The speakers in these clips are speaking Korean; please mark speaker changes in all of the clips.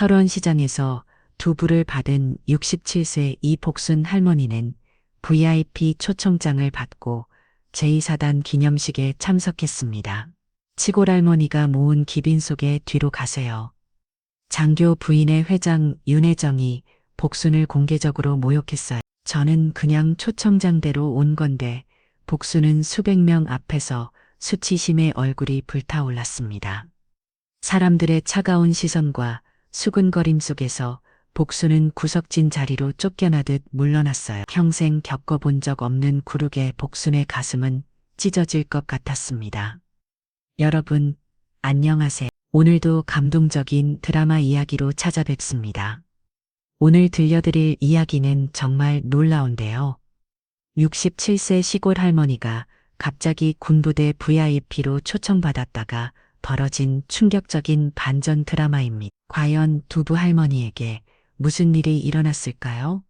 Speaker 1: 철원시장에서 두부를 받은 67세 이복순 할머니는 VIP 초청장을 받고 제2사단 기념식에 참석했습니다. 치골 할머니가 모은 기빈 속에 뒤로 가세요. 장교 부인의 회장 윤혜정이 복순을 공개적으로 모욕했어요. 저는 그냥 초청장대로 온 건데 복순은 수백 명 앞에서 수치심에 얼굴이 불타올랐습니다. 사람들의 차가운 시선과 수근거림 속에서 복순은 구석진 자리로 쫓겨나듯 물러났어요. 평생 겪어본 적 없는 굴욕에 복순의 가슴은 찢어질 것 같았습니다. 여러분, 안녕하세요. 오늘도 감동적인 드라마 이야기로 찾아뵙습니다. 오늘 들려드릴 이야기는 정말 놀라운데요. 67세 시골 할머니가 갑자기 군부대 VIP로 초청받았다가 벌어진 충격적인 반전 드라마입니다. 과연 두부 할머니에게 무슨 일이 일어났을까요?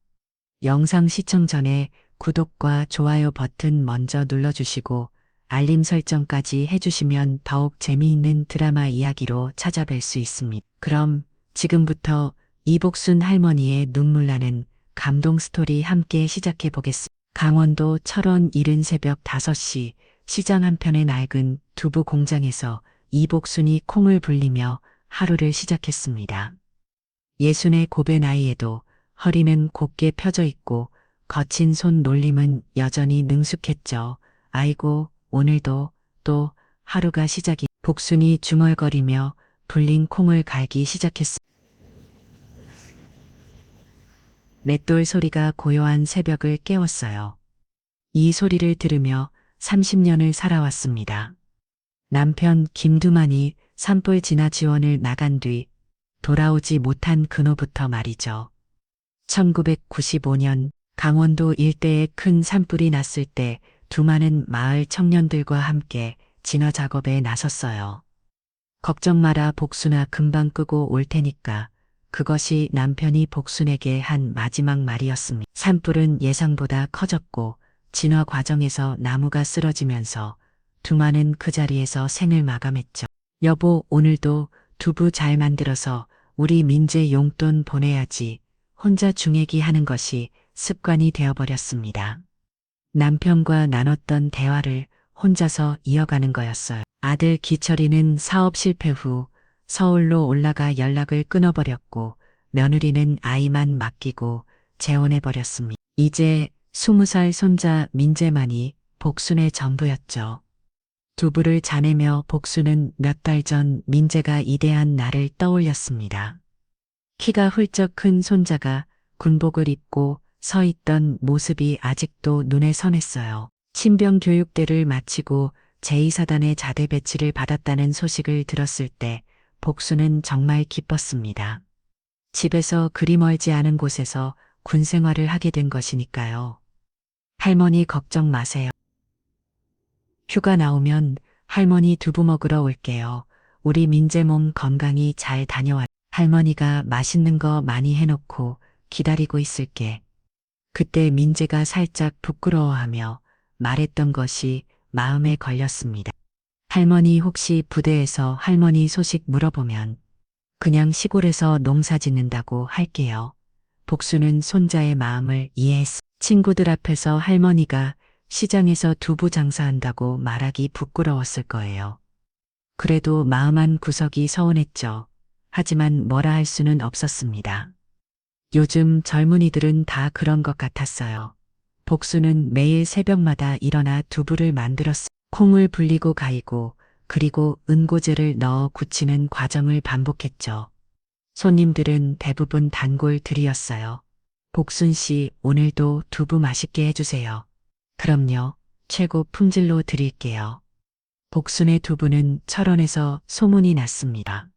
Speaker 1: 영상 시청 전에 구독과 좋아요 버튼 먼저 눌러주시고 알림 설정까지 해주시면 더욱 재미있는 드라마 이야기로 찾아뵐 수 있습니다. 그럼 지금부터 이복순 할머니의 눈물 나는 감동 스토리 함께 시작해 보겠습니다. 강원도 철원 이른 새벽 5시 시장 한편의 낡은 두부 공장에서 이복순이 콩을 불리며 하루를 시작했습니다. 60의 고배 나이에도 허리는 곧게 펴져 있고 거친 손 놀림은 여전히 능숙했죠. 아이고, 오늘도 또 하루가 시작이. 복순이 중얼거리며 불린 콩을 갈기 시작했습니다. 맷돌 소리가 고요한 새벽을 깨웠어요. 이 소리를 들으며 30년을 살아왔습니다. 남편 김두만이 산불 진화 지원을 나간 뒤 돌아오지 못한 그노부터 말이죠. 1995년 강원도 일대에 큰 산불이 났을 때 두만은 마을 청년들과 함께 진화 작업에 나섰어요. 걱정 마라 복순아, 금방 끄고 올 테니까. 그것이 남편이 복순에게 한 마지막 말이었습니다. 산불은 예상보다 커졌고 진화 과정에서 나무가 쓰러지면서 두만은 그 자리에서 생을 마감했죠. 여보, 오늘도 두부 잘 만들어서 우리 민재 용돈 보내야지. 혼자 중애기 하는 것이 습관이 되어버렸습니다. 남편과 나눴던 대화를 혼자서 이어가는 거였어요. 아들 기철이는 사업 실패 후 서울로 올라가 연락을 끊어버렸고 며느리는 아이만 맡기고 재혼해버렸습니다. 이제 20살 손자 민재만이 복순의 전부였죠. 두부를 자내며 복순은 몇 달 전 민재가 이대한 날을 떠올렸습니다. 키가 훌쩍 큰 손자가 군복을 입고 서 있던 모습이 아직도 눈에 선했어요. 신병 교육대를 마치고 제2사단의 자대 배치를 받았다는 소식을 들었을 때 복순은 정말 기뻤습니다. 집에서 그리 멀지 않은 곳에서 군 생활을 하게 된 것이니까요. 할머니 걱정 마세요. 휴가 나오면 할머니 두부 먹으러 올게요. 우리 민재 몸 건강히 잘 다녀와. 할머니가 맛있는 거 많이 해놓고 기다리고 있을게. 그때 민재가 살짝 부끄러워하며 말했던 것이 마음에 걸렸습니다. 할머니 혹시 부대에서 할머니 소식 물어보면 그냥 시골에서 농사 짓는다고 할게요. 복순은 손자의 마음을 이해했어. 친구들 앞에서 할머니가 시장에서 두부 장사한다고 말하기 부끄러웠을 거예요. 그래도 마음 한 구석이 서운했죠. 하지만 뭐라 할 수는 없었습니다. 요즘 젊은이들은 다 그런 것 같았어요. 복순은 매일 새벽마다 일어나 두부를 만들었어요. 콩을 불리고 가이고 그리고 은고제를 넣어 굳히는 과정을 반복했죠. 손님들은 대부분 단골들이었어요. 복순 씨, 오늘도 두부 맛있게 해주세요. 그럼요, 최고 품질로 드릴게요. 복순의 두부는 철원에서 소문이 났습니다.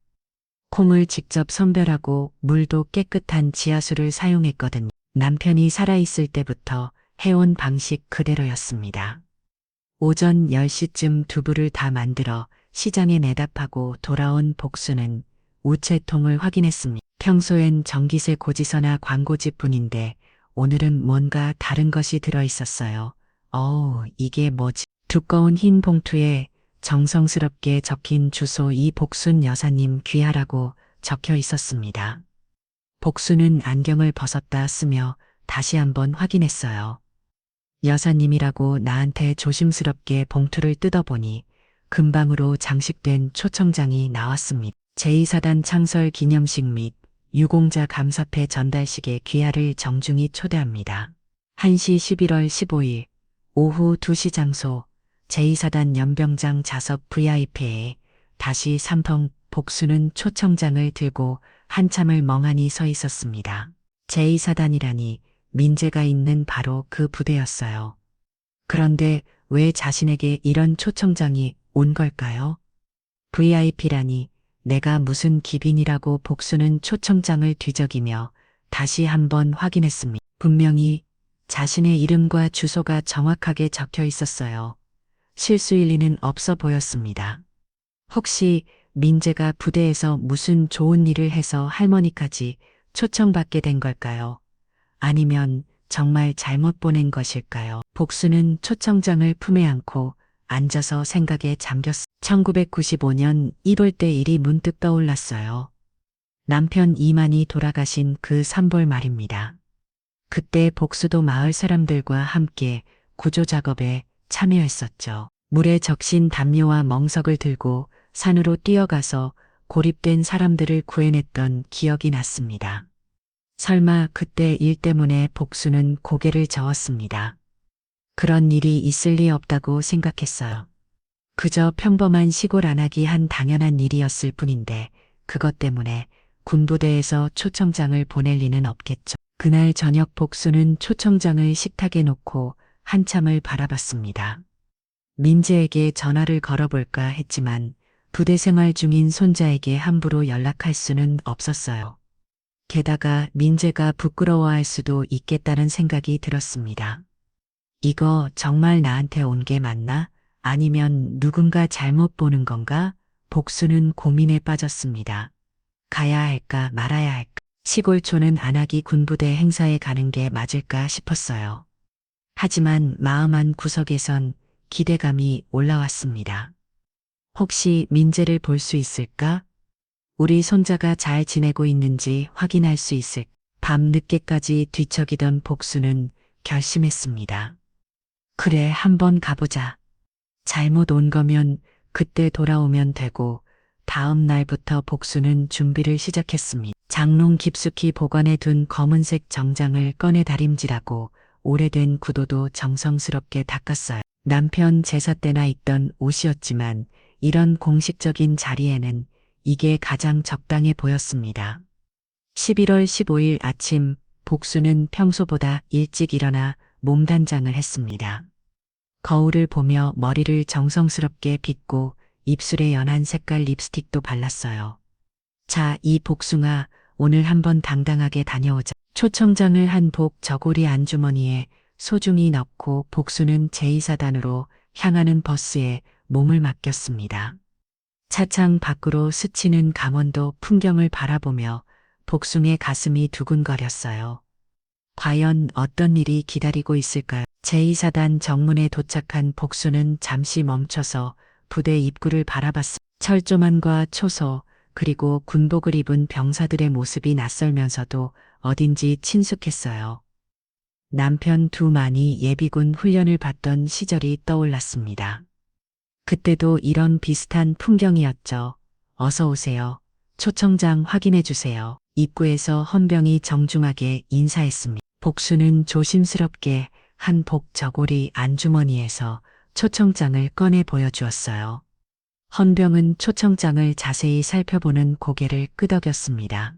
Speaker 1: 콩을 직접 선별하고 물도 깨끗한 지하수를 사용했거든요. 남편이 살아있을 때부터 해온 방식 그대로였습니다. 오전 10시쯤 두부를 다 만들어 시장에 내다 파고 돌아온 복순은 우체통을 확인했습니다. 평소엔 전기세 고지서나 광고지뿐인데 오늘은 뭔가 다른 것이 들어있었어요. 이게 뭐지? 두꺼운 흰 봉투에 정성스럽게 적힌 주소 이복순 여사님 귀하라고 적혀 있었습니다. 복수는 안경을 벗었다 쓰며 다시 한번 확인했어요. 여사님이라고 나한테 조심스럽게 봉투를 뜯어보니 금방으로 장식된 초청장이 나왔습니다. 제2사단 창설 기념식 및 유공자 감사패 전달식에 귀하를 정중히 초대합니다. 1시 11월 15일 오후 2시 장소 제2사단 연병장 좌석 VIP에 다시 삼성. 복수는 초청장을 들고 한참을 멍하니 서 있었습니다. 제2사단이라니 민재가 있는 바로 그 부대였어요. 그런데 왜 자신에게 이런 초청장이 온 걸까요? VIP라니 내가 무슨 기빈이라고 복수는 초청장을 뒤적이며 다시 한번 확인했습니다. 분명히 자신의 이름과 주소가 정확하게 적혀 있었어요. 실수일 리는 없어 보였습니다. 혹시 민재가 부대에서 무슨 좋은 일을 해서 할머니까지 초청받게 된 걸까요? 아니면 정말 잘못 보낸 것일까요? 복수는 초청장을 품에 안고 앉아서 생각에 잠겼습니다. 1995년 1월 때 일이 문득 떠올랐어요. 남편 이만이 돌아가신 그 3월 말입니다. 그때 복수도 마을 사람들과 함께 구조 작업에 참여했었죠. 물에 적신 담요와 멍석을 들고 산으로 뛰어가서 고립된 사람들을 구해냈던 기억이 났습니다. 설마 그때 일 때문에 복수는 고개를 저었습니다. 그런 일이 있을 리 없다고 생각했어요. 그저 평범한 시골 안하기 한 당연한 일이었을 뿐인데 그것 때문에 군부대에서 초청장을 보낼 리는 없겠죠. 그날 저녁 복수는 초청장을 식탁에 놓고 한참을 바라봤습니다. 민재에게 전화를 걸어볼까 했지만 부대 생활 중인 손자에게 함부로 연락할 수는 없었어요. 게다가 민재가 부끄러워할 수도 있겠다는 생각이 들었습니다. 이거 정말 나한테 온 게 맞나? 아니면 누군가 잘못 보는 건가? 복수는 고민에 빠졌습니다. 가야 할까 말아야 할까? 시골초는 안하기 군부대 행사에 가는 게 맞을까 싶었어요. 하지만 마음 한 구석에선 기대감이 올라왔습니다. 혹시 민재를 볼 수 있을까? 우리 손자가 잘 지내고 있는지 확인할 수 있을까? 밤 늦게까지 뒤척이던 복수는 결심했습니다. 그래, 한번 가보자. 잘못 온 거면 그때 돌아오면 되고 다음 날부터 복수는 준비를 시작했습니다. 장롱 깊숙이 보관해 둔 검은색 정장을 꺼내 다림질하고 오래된 구도도 정성스럽게 닦았어요. 남편 제사 때나 입던 옷이었지만 이런 공식적인 자리에는 이게 가장 적당해 보였습니다. 11월 15일 아침 복수는 평소보다 일찍 일어나 몸단장을 했습니다. 거울을 보며 머리를 정성스럽게 빗고 입술에 연한 색깔 립스틱도 발랐어요. 자, 이 복숭아, 오늘 한번 당당하게 다녀오자. 초청장을 한 복 저고리 안주머니에 소중히 넣고 복수는 제2사단으로 향하는 버스에 몸을 맡겼습니다. 차창 밖으로 스치는 강원도 풍경을 바라보며 복숭의 가슴이 두근거렸어요. 과연 어떤 일이 기다리고 있을까요? 제2사단 정문에 도착한 복수는 잠시 멈춰서 부대 입구를 바라봤습니다. 철조망과 초소, 그리고 군복을 입은 병사들의 모습이 낯설면서도 어딘지 친숙했어요. 남편 두만이 예비군 훈련을 받던 시절이 떠올랐습니다. 그때도 이런 비슷한 풍경이었죠. 어서 오세요. 초청장 확인해 주세요. 입구에서 헌병이 정중하게 인사했습니다. 복수는 조심스럽게 한 복 저고리 안주머니에서 초청장을 꺼내 보여주었어요. 헌병은 초청장을 자세히 살펴보는 고개를 끄덕였습니다.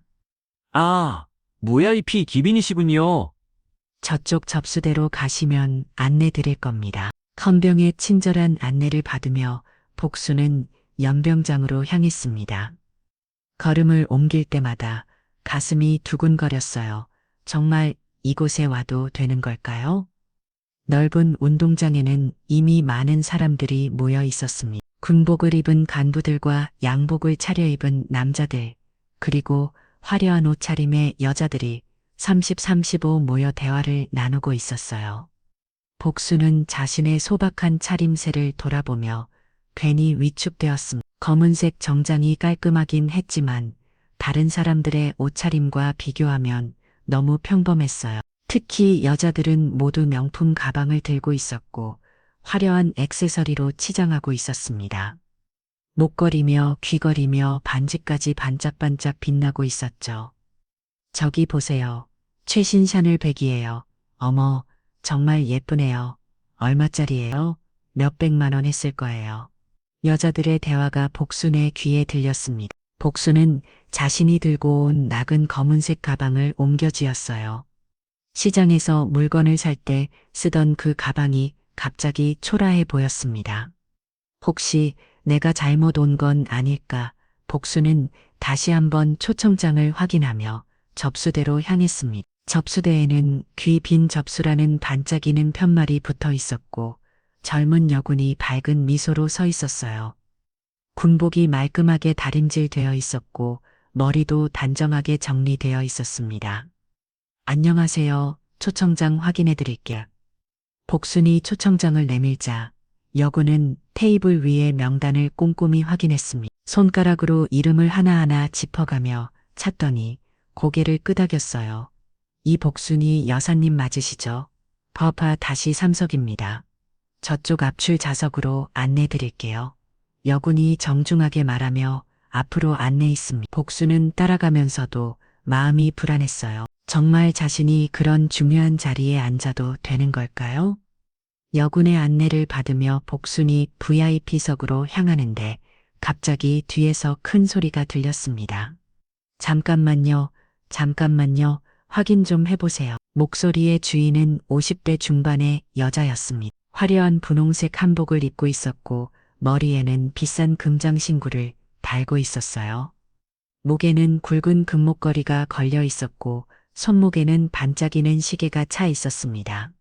Speaker 2: 아, VIP 기빈이시군요.
Speaker 1: 저쪽 접수대로 가시면 안내 드릴 겁니다. 헌병의 친절한 안내를 받으며 복수는 연병장으로 향했습니다. 걸음을 옮길 때마다 가슴이 두근거렸어요. 정말 이곳에 와도 되는 걸까요? 넓은 운동장에는 이미 많은 사람들이 모여 있었습니다. 군복을 입은 간부들과 양복을 차려입은 남자들, 그리고 화려한 옷차림의 여자들이 30-35 모여 대화를 나누고 있었어요. 복수는 자신의 소박한 차림새를 돌아보며 괜히 위축되었습니다. 검은색 정장이 깔끔하긴 했지만 다른 사람들의 옷차림과 비교하면 너무 평범했어요. 특히 여자들은 모두 명품 가방을 들고 있었고 화려한 액세서리로 치장하고 있었습니다. 목걸이며 귀걸이며 반지까지 반짝반짝 빛나고 있었죠. 저기 보세요. 최신 샤넬 백이에요. 어머, 정말 예쁘네요. 얼마짜리예요? 몇백만 원 했을 거예요. 여자들의 대화가 복순의 귀에 들렸습니다. 복순은 자신이 들고 온 낡은 검은색 가방을 옮겨쥐었어요. 시장에서 물건을 살 때 쓰던 그 가방이 갑자기 초라해 보였습니다. 혹시 내가 잘못 온 건 아닐까? 복순은 다시 한번 초청장을 확인하며 접수대로 향했습니다. 접수대에는 귀 빈 접수라는 반짝이는 편말이 붙어 있었고 젊은 여군이 밝은 미소로 서 있었어요. 군복이 말끔하게 다림질되어 있었고 머리도 단정하게 정리되어 있었습니다. 안녕하세요. 초청장 확인해 드릴게요. 복순이 초청장을 내밀자 여군은 테이블 위에 명단을 꼼꼼히 확인했습니다. 손가락으로 이름을 하나하나 짚어가며 찾더니 고개를 끄덕였어요. 이 복순이 여사님 맞으시죠? 버파 다시 3석입니다. 저쪽 앞줄 좌석으로 안내 드릴게요. 여군이 정중하게 말하며 앞으로 안내 있습니다. 복순은 따라가면서도 마음이 불안했어요. 정말 자신이 그런 중요한 자리에 앉아도 되는 걸까요? 여군의 안내를 받으며 복순이 VIP석으로 향하는데 갑자기 뒤에서 큰 소리가 들렸습니다. 잠깐만요, 잠깐만요, 확인 좀 해보세요. 목소리의 주인은 50대 중반의 여자였습니다. 화려한 분홍색 한복을 입고 있었고 머리에는 비싼 금장신구를 달고 있었어요. 목에는 굵은 금목걸이가 걸려 있었고 손목에는 반짝이는 시계가 차 있었습니다.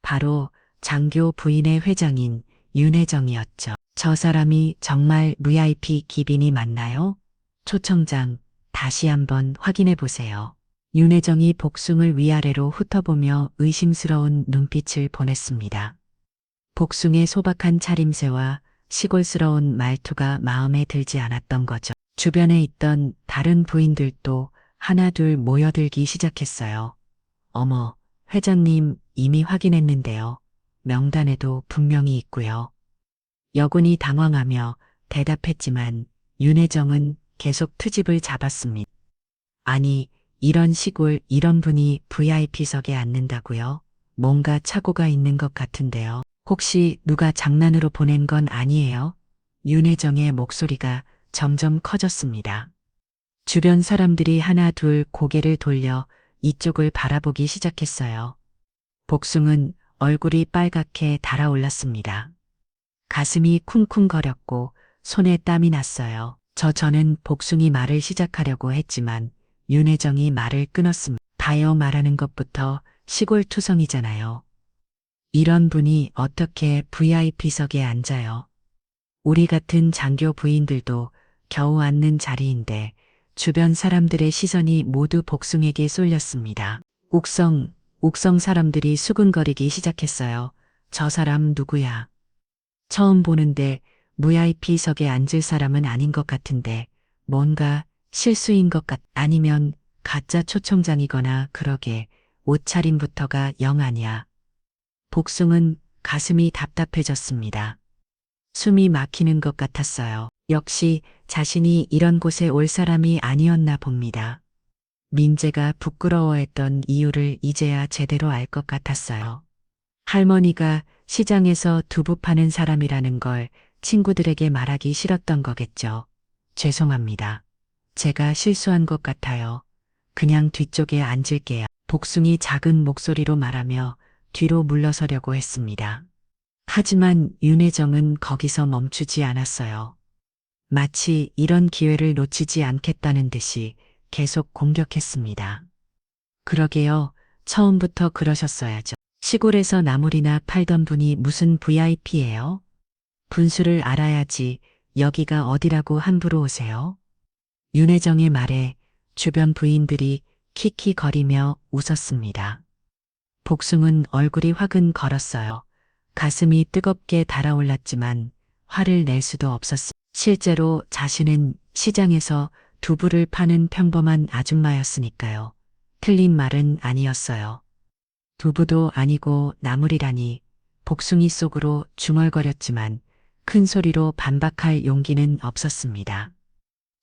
Speaker 1: 바로 장교 부인의 회장인 윤혜정이었죠. 저 사람이 정말 VIP 기빈이 맞나요? 초청장 다시 한번 확인해 보세요. 윤혜정이 복숭을 위아래로 훑어보며 의심스러운 눈빛을 보냈습니다. 복숭의 소박한 차림새와 시골스러운 말투가 마음에 들지 않았던 거죠. 주변에 있던 다른 부인들도 하나둘 모여들기 시작했어요. 어머, 회장님 이미 확인했는데요. 명단에도 분명히 있고요. 여군이 당황하며 대답했지만 윤혜정은 계속 트집을 잡았습니다. 아니, 이런 시골 이런 분이 VIP석에 앉는다고요? 뭔가 착오가 있는 것 같은데요. 혹시 누가 장난으로 보낸 건 아니에요? 윤혜정의 목소리가 점점 커졌습니다. 주변 사람들이 하나 둘 고개를 돌려 이쪽을 바라보기 시작했어요. 복숭은 얼굴이 빨갛게 달아올랐습니다. 가슴이 쿵쿵거렸고 손에 땀이 났어요. 저는 복숭이 말을 시작하려고 했지만 윤혜정이 말을 끊었습니다. 다요 말하는 것부터 시골 투성이잖아요. 이런 분이 어떻게 VIP석에 앉아요? 우리 같은 장교 부인들도 겨우 앉는 자리인데 주변 사람들의 시선이 모두 복숭에게 쏠렸습니다. 욱성 사람들이 수근거리기 시작했어요. 저 사람 누구야? 처음 보는데 VIP석에 앉을 사람은 아닌 것 같은데 뭔가 실수인 것 아니면 가짜 초청장이거나 그러게 옷차림부터가 영 아니야. 복숭은 가슴이 답답해졌습니다. 숨이 막히는 것 같았어요. 역시 자신이 이런 곳에 올 사람이 아니었나 봅니다. 민재가 부끄러워했던 이유를 이제야 제대로 알 것 같았어요. 할머니가 시장에서 두부 파는 사람이라는 걸 친구들에게 말하기 싫었던 거겠죠. 죄송합니다. 제가 실수한 것 같아요. 그냥 뒤쪽에 앉을게요. 복숭이 작은 목소리로 말하며 뒤로 물러서려고 했습니다. 하지만 윤혜정은 거기서 멈추지 않았어요. 마치 이런 기회를 놓치지 않겠다는 듯이 계속 공격했습니다. 그러게요. 처음부터 그러셨어야죠. 시골에서 나물이나 팔던 분이 무슨 VIP예요? 분수를 알아야지 여기가 어디라고 함부로 오세요? 윤혜정의 말에 주변 부인들이 킥킥거리며 웃었습니다. 복숭은 얼굴이 화근 걸었어요. 가슴이 뜨겁게 달아올랐지만 화를 낼 수도 없었습니다. 실제로 자신은 시장에서 두부를 파는 평범한 아줌마였으니까요. 틀린 말은 아니었어요. 두부도 아니고 나물이라니 복숭이 속으로 중얼거렸지만 큰 소리로 반박할 용기는 없었습니다.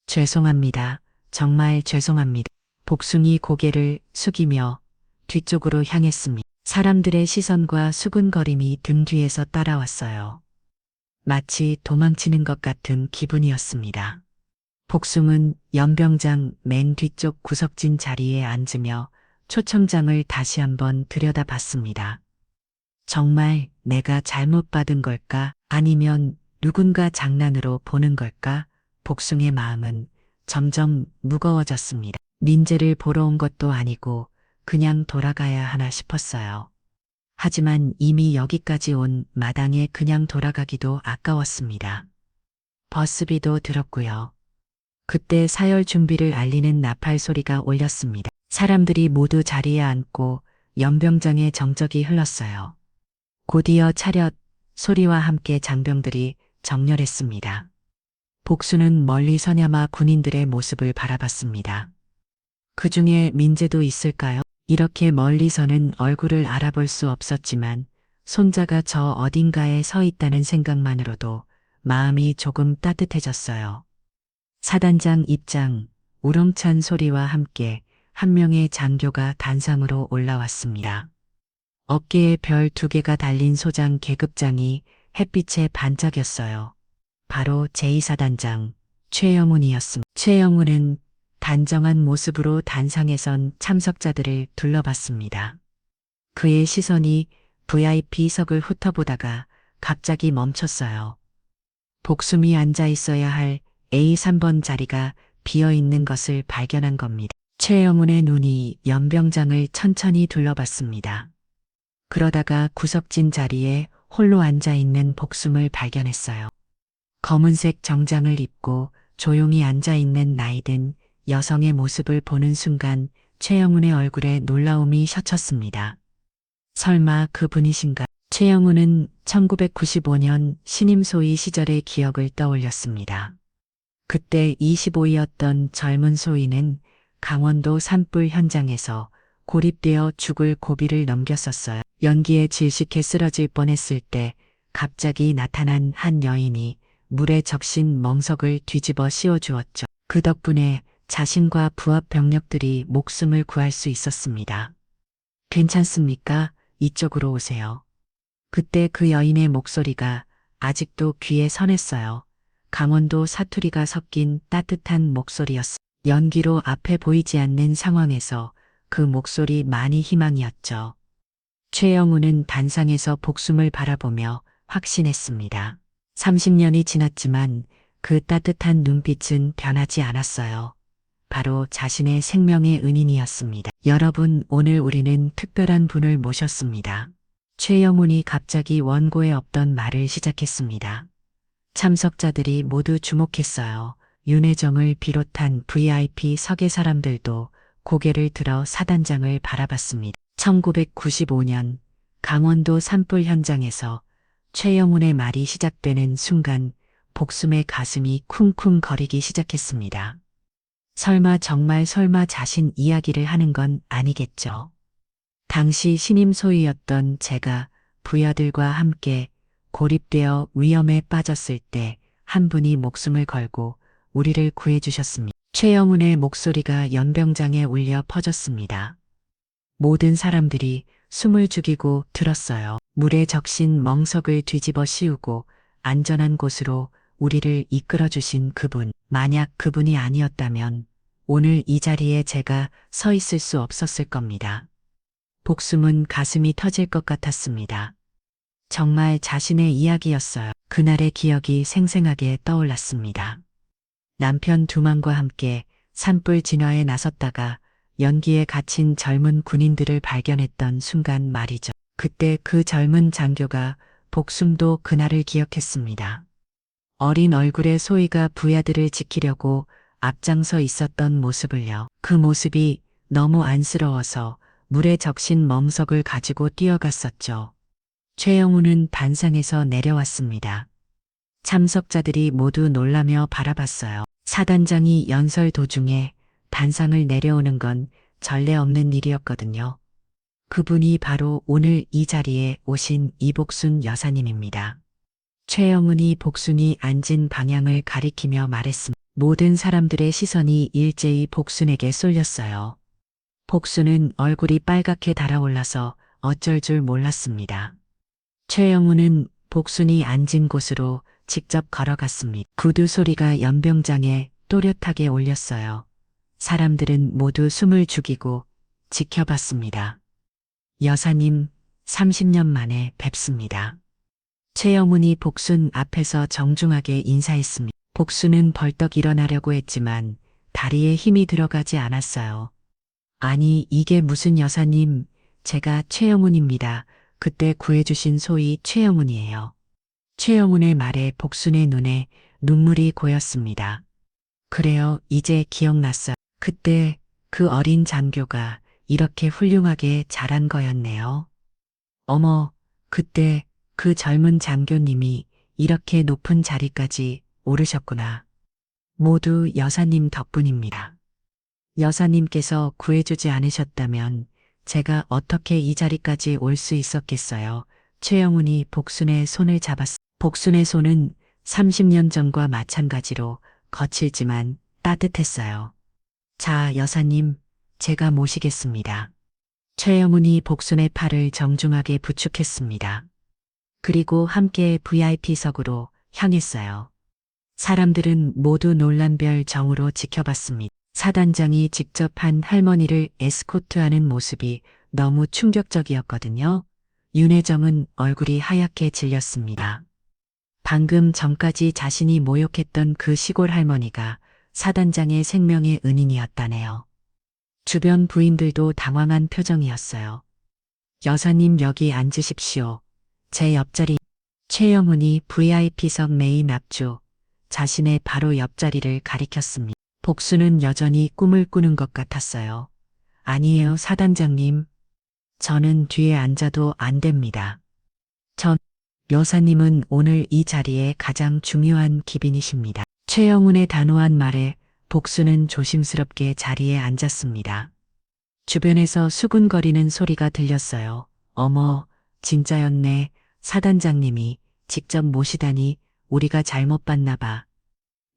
Speaker 1: 죄송합니다. 정말 죄송합니다. 복숭이 고개를 숙이며 뒤쪽으로 향했습니다. 사람들의 시선과 수근거림이 등 뒤에서 따라왔어요. 마치 도망치는 것 같은 기분이었습니다. 복숭은 연병장 맨 뒤쪽 구석진 자리에 앉으며 초청장을 다시 한번 들여다봤습니다. 정말 내가 잘못 받은 걸까? 아니면 누군가 장난으로 보는 걸까? 복숭의 마음은 점점 무거워졌습니다. 민재를 보러 온 것도 아니고 그냥 돌아가야 하나 싶었어요. 하지만 이미 여기까지 온 마당에 그냥 돌아가기도 아까웠습니다. 버스비도 들었고요. 그때 사열 준비를 알리는 나팔 소리가 울렸습니다. 사람들이 모두 자리에 앉고 연병장의 정적이 흘렀어요. 곧이어 차렷 소리와 함께 장병들이 정렬했습니다. 복수는 멀리 서냐마 군인들의 모습을 바라봤습니다. 그 중에 민재도 있을까요? 이렇게 멀리서는 얼굴을 알아볼 수 없었지만 손자가 저 어딘가에 서 있다는 생각만으로도 마음이 조금 따뜻해졌어요. 사단장 입장, 우렁찬 소리와 함께 한 명의 장교가 단상으로 올라왔습니다. 어깨에 별 2개가 달린 소장 계급장이 햇빛에 반짝였어요. 바로 제2사단장 최영훈이었습니다. 최영훈은 단정한 모습으로 단상에 선 참석자들을 둘러봤습니다. 그의 시선이 VIP석을 훑어보다가 갑자기 멈췄어요. 복숨이 앉아 있어야 할 A3번 자리가 비어 있는 것을 발견한 겁니다. 최영훈의 눈이 연병장을 천천히 둘러봤습니다. 그러다가 구석진 자리에 홀로 앉아 있는 복숨을 발견했어요. 검은색 정장을 입고 조용히 앉아 있는 나이든 여성의 모습을 보는 순간 최영훈의 얼굴에 놀라움이 셔쳤습니다. 설마 그분이신가? 최영훈은 1995년 신임 소위 시절의 기억을 떠올렸습니다. 그때 25이었던 젊은 소위는 강원도 산불 현장에서 고립되어 죽을 고비를 넘겼었어요. 연기에 질식해 쓰러질 뻔했을 때 갑자기 나타난 한 여인이 물에 적신 멍석을 뒤집어 씌워주었죠. 그 덕분에 자신과 부합 병력들이 목숨을 구할 수 있었습니다. 괜찮습니까? 이쪽으로 오세요. 그때 그 여인의 목소리가 아직도 귀에 선했어요. 강원도 사투리가 섞인 따뜻한 목소리였어. 연기로 앞에 보이지 않는 상황에서 그 목소리 많이 희망이었죠. 최영훈은 단상에서 복숨을 바라보며 확신했습니다. 30년이 지났지만 그 따뜻한 눈빛은 변하지 않았어요. 바로 자신의 생명의 은인이었습니다. 여러분, 오늘 우리는 특별한 분을 모셨습니다. 최영훈이 갑자기 원고에 없던 말을 시작했습니다. 참석자들이 모두 주목했어요. 윤혜정을 비롯한 VIP 석의 사람들도 고개를 들어 사단장을 바라봤습니다. 1995년 강원도 산불 현장에서 최영훈의 말이 시작되는 순간 복숨의 가슴이 쿵쿵거리기 시작했습니다. 설마 정말 설마 자신 이야기를 하는 건 아니겠죠. 당시 신임 소위였던 제가 부하들과 함께 고립되어 위험에 빠졌을 때 한 분이 목숨을 걸고 우리를 구해주셨습니다. 최영훈의 목소리가 연병장에 울려 퍼졌습니다. 모든 사람들이 숨을 죽이고 들었어요. 물에 적신 멍석을 뒤집어 씌우고 안전한 곳으로 우리를 이끌어주신 그분. 만약 그분이 아니었다면 오늘 이 자리에 제가 서 있을 수 없었을 겁니다. 복숨은 가슴이 터질 것 같았습니다. 정말 자신의 이야기였어요. 그날의 기억이 생생하게 떠올랐습니다. 남편 두만과 함께 산불 진화에 나섰다가 연기에 갇힌 젊은 군인들을 발견했던 순간 말이죠. 그때 그 젊은 장교가 복숨도 그날을 기억했습니다. 어린 얼굴의 소희가 부하들을 지키려고 앞장서 있었던 모습을요. 그 모습이 너무 안쓰러워서 물에 적신 멍석을 가지고 뛰어갔었죠. 최영훈은 단상에서 내려왔습니다. 참석자들이 모두 놀라며 바라봤어요. 사단장이 연설 도중에 단상을 내려오는 건 전례 없는 일이었거든요. 그분이 바로 오늘 이 자리에 오신 이복순 여사님입니다. 최영은이 복순이 앉은 방향을 가리키며 말했습니다. 모든 사람들의 시선이 일제히 복순에게 쏠렸어요. 복순은 얼굴이 빨갛게 달아올라서 어쩔 줄 몰랐습니다. 최영우는 복순이 앉은 곳으로 직접 걸어갔습니다. 구두 소리가 연병장에 또렷하게 울렸어요. 사람들은 모두 숨을 죽이고 지켜봤습니다. 여사님, 30년 만에 뵙습니다. 최영훈이 복순 앞에서 정중하게 인사했습니다. 복순은 벌떡 일어나려고 했지만 다리에 힘이 들어가지 않았어요. 아니, 이게 무슨 여사님, 제가 최영훈입니다. 그때 구해주신 소위 최영훈이에요. 최영훈의 말에 복순의 눈에 눈물이 고였습니다. 그래요, 이제 기억났어요. 그때 그 어린 장교가 이렇게 훌륭하게 자란 거였네요. 어머, 그때 그 젊은 장교님이 이렇게 높은 자리까지 오르셨구나. 모두 여사님 덕분입니다. 여사님께서 구해주지 않으셨다면 제가 어떻게 이 자리까지 올 수 있었겠어요. 최영훈이 복순의 손을 잡았습니다. 복순의 손은 30년 전과 마찬가지로 거칠지만 따뜻했어요. 자, 여사님, 제가 모시겠습니다. 최영훈이 복순의 팔을 정중하게 부축했습니다. 그리고 함께 VIP석으로 향했어요. 사람들은 모두 놀란별 정으로 지켜봤습니다. 사단장이 직접 한 할머니를 에스코트하는 모습이 너무 충격적이었거든요. 윤혜정은 얼굴이 하얗게 질렸습니다. 방금 전까지 자신이 모욕했던 그 시골 할머니가 사단장의 생명의 은인이었다네요. 주변 부인들도 당황한 표정이었어요. 여사님 여기 앉으십시오. 제 옆자리. 최영훈이 VIP석 메인 앞쪽 자신의 바로 옆자리를 가리켰습니다. 복수는 여전히 꿈을 꾸는 것 같았어요. 아니에요, 사단장님. 저는 뒤에 앉아도 안 됩니다. 전 여사님은 오늘 이 자리에 가장 중요한 기빈이십니다. 최영훈의 단호한 말에 복수는 조심스럽게 자리에 앉았습니다. 주변에서 수군거리는 소리가 들렸어요. 어머, 진짜였네. 사단장님이 직접 모시다니 우리가 잘못 봤나 봐.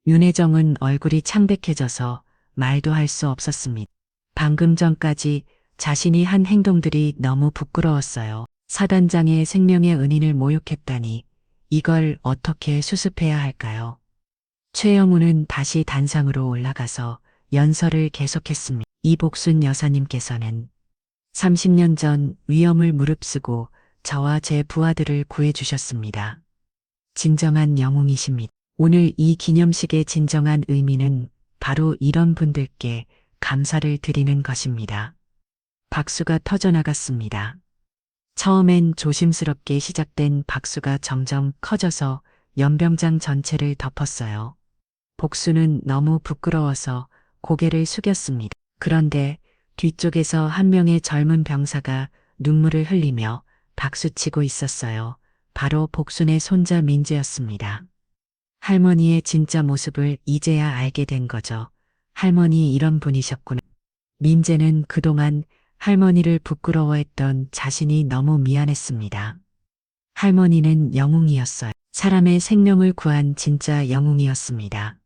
Speaker 1: 윤혜정은 얼굴이 창백해져서 말도 할 수 없었습니다. 방금 전까지 자신이 한 행동들이 너무 부끄러웠어요. 사단장의 생명의 은인을 모욕했다니 이걸 어떻게 수습해야 할까요? 최영우는 다시 단상으로 올라가서 연설을 계속했습니다. 이복순 여사님께서는 30년 전 위험을 무릅쓰고 저와 제 부하들을 구해주셨습니다. 진정한 영웅이십니다. 오늘 이 기념식의 진정한 의미는 바로 이런 분들께 감사를 드리는 것입니다. 박수가 터져나갔습니다. 처음엔 조심스럽게 시작된 박수가 점점 커져서 연병장 전체를 덮었어요. 복수는 너무 부끄러워서 고개를 숙였습니다. 그런데 뒤쪽에서 한 명의 젊은 병사가 눈물을 흘리며 박수치고 있었어요. 바로 복순의 손자 민재였습니다. 할머니의 진짜 모습을 이제야 알게 된 거죠. 할머니 이런 분이셨구나. 민재는 그동안 할머니를 부끄러워했던 자신이 너무 미안했습니다. 할머니는 영웅이었어요. 사람의 생명을 구한 진짜 영웅이었습니다.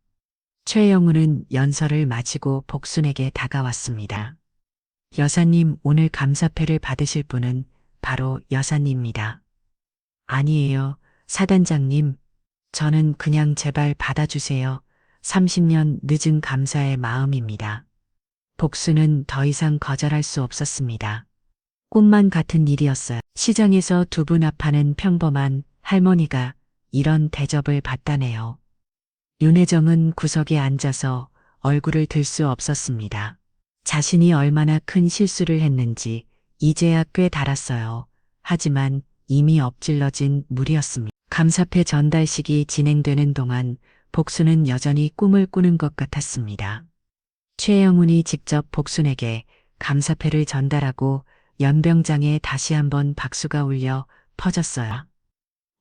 Speaker 1: 최영우는 연설을 마치고 복순에게 다가왔습니다. 여사님, 오늘 감사패를 받으실 분은 바로 여사님입니다. 아니에요, 사단장님. 저는 그냥 제발 받아주세요. 30년 늦은 감사의 마음입니다. 복수는 더 이상 거절할 수 없었습니다. 꿈만 같은 일이었어요. 시장에서 두 분 앞하는 평범한 할머니가 이런 대접을 받다네요. 윤혜정은 구석에 앉아서 얼굴을 들 수 없었습니다. 자신이 얼마나 큰 실수를 했는지 이제야 꽤 달았어요. 하지만 이미 엎질러진 물이었습니다. 감사패 전달식이 진행되는 동안 복수는 여전히 꿈을 꾸는 것 같았습니다. 최영훈이 직접 복순에게 감사패를 전달하고 연병장에 다시 한번 박수가 울려 퍼졌어요.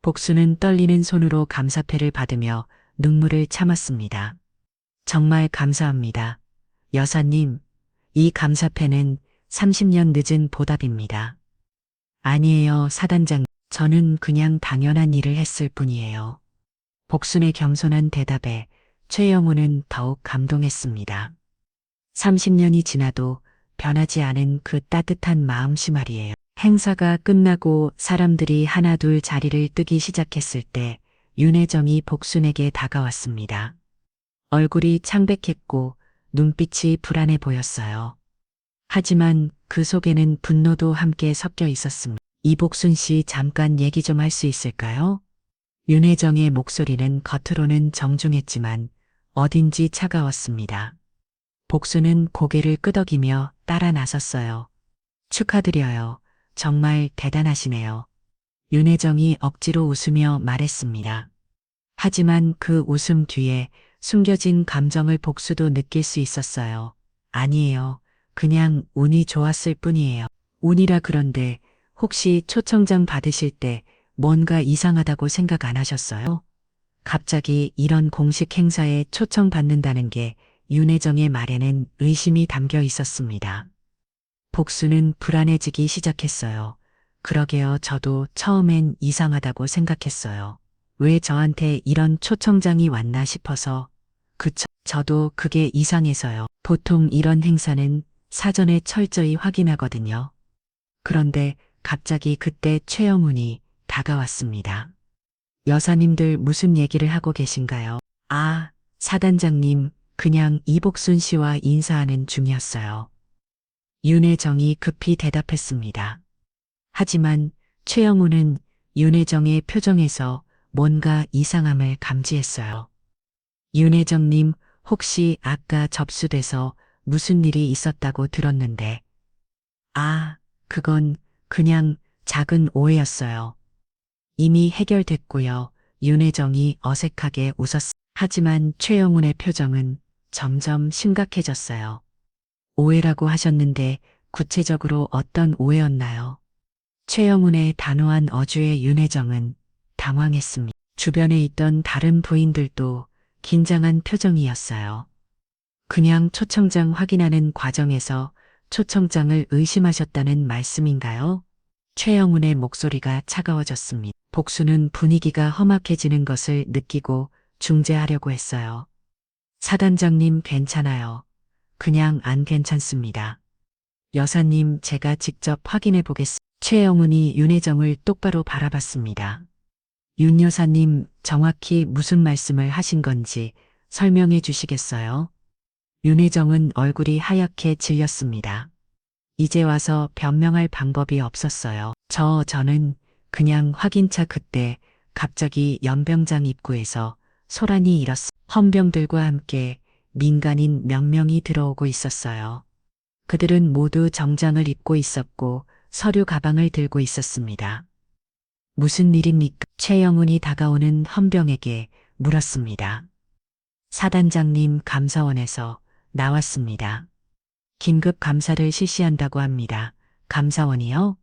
Speaker 1: 복수는 떨리는 손으로 감사패를 받으며 눈물을 참았습니다. 정말 감사합니다. 여사님, 이 감사패는 30년 늦은 보답입니다. 아니에요, 사단장. 저는 그냥 당연한 일을 했을 뿐이에요. 복순의 겸손한 대답에 최영우는 더욱 감동했습니다. 30년이 지나도 변하지 않은 그 따뜻한 마음씨 말이에요. 행사가 끝나고 사람들이 하나둘 자리를 뜨기 시작했을 때 윤혜정이 복순에게 다가왔습니다. 얼굴이 창백했고 눈빛이 불안해 보였어요. 하지만 그 속에는 분노도 함께 섞여 있었습니다. 이복순 씨, 잠깐 얘기 좀 할 수 있을까요? 윤혜정의 목소리는 겉으로는 정중했지만 어딘지 차가웠습니다. 복순은 고개를 끄덕이며 따라 나섰어요. 축하드려요. 정말 대단하시네요. 윤혜정이 억지로 웃으며 말했습니다. 하지만 그 웃음 뒤에 숨겨진 감정을 복수도 느낄 수 있었어요. 아니에요. 그냥 운이 좋았을 뿐이에요. 운이라. 그런데 혹시 초청장 받으실 때 뭔가 이상하다고 생각 안 하셨어요? 갑자기 이런 공식 행사에 초청받는다는 게 윤혜정의 말에는 의심이 담겨 있었습니다. 복수는 불안해지기 시작했어요. 그러게요. 저도 처음엔 이상하다고 생각했어요. 왜 저한테 이런 초청장이 왔나 싶어서. 저도 그게 이상해서요. 보통 이런 행사는 사전에 철저히 확인하거든요. 그런데 갑자기 그때 최영훈이 다가왔습니다. 여사님들 무슨 얘기를 하고 계신가요? 아, 사단장님, 그냥 이복순 씨와 인사하는 중이었어요. 윤혜정이 급히 대답했습니다. 하지만 최영훈은 윤혜정의 표정에서 뭔가 이상함을 감지했어요. 윤혜정님, 혹시 아까 접수돼서 무슨 일이 있었다고 들었는데. 아, 그건 그냥 작은 오해였어요. 이미 해결됐고요. 윤혜정이 어색하게 웃었어. 하지만 최영훈의 표정은 점점 심각해졌어요. 오해라고 하셨는데 구체적으로 어떤 오해였나요? 최영훈의 단호한 어조에 윤혜정은 당황했습니다. 주변에 있던 다른 부인들도 긴장한 표정이었어요. 그냥 초청장 확인하는 과정에서 초청장을 의심하셨다는 말씀인가요? 최영훈의 목소리가 차가워졌습니다. 복수는 분위기가 험악해지는 것을 느끼고 중재하려고 했어요. 사단장님, 괜찮아요. 그냥 안 괜찮습니다. 여사님, 제가 직접 확인해 보겠습니다. 최영훈이 윤혜정을 똑바로 바라봤습니다. 윤 여사님, 정확히 무슨 말씀을 하신 건지 설명해 주시겠어요? 윤혜정은 얼굴이 하얗게 질렸습니다. 이제 와서 변명할 방법이 없었어요. 저는 그냥 확인차 그때 갑자기 연병장 입구에서 소란이 일었어. 헌병들과 함께 민간인 몇 명이 들어오고 있었어요. 그들은 모두 정장을 입고 있었고 서류 가방을 들고 있었습니다. 무슨 일입니까? 최영훈이 다가오는 헌병에게 물었습니다. 사단장님, 감사원에서 나왔습니다. 긴급 감사를 실시한다고 합니다. 감사원이요?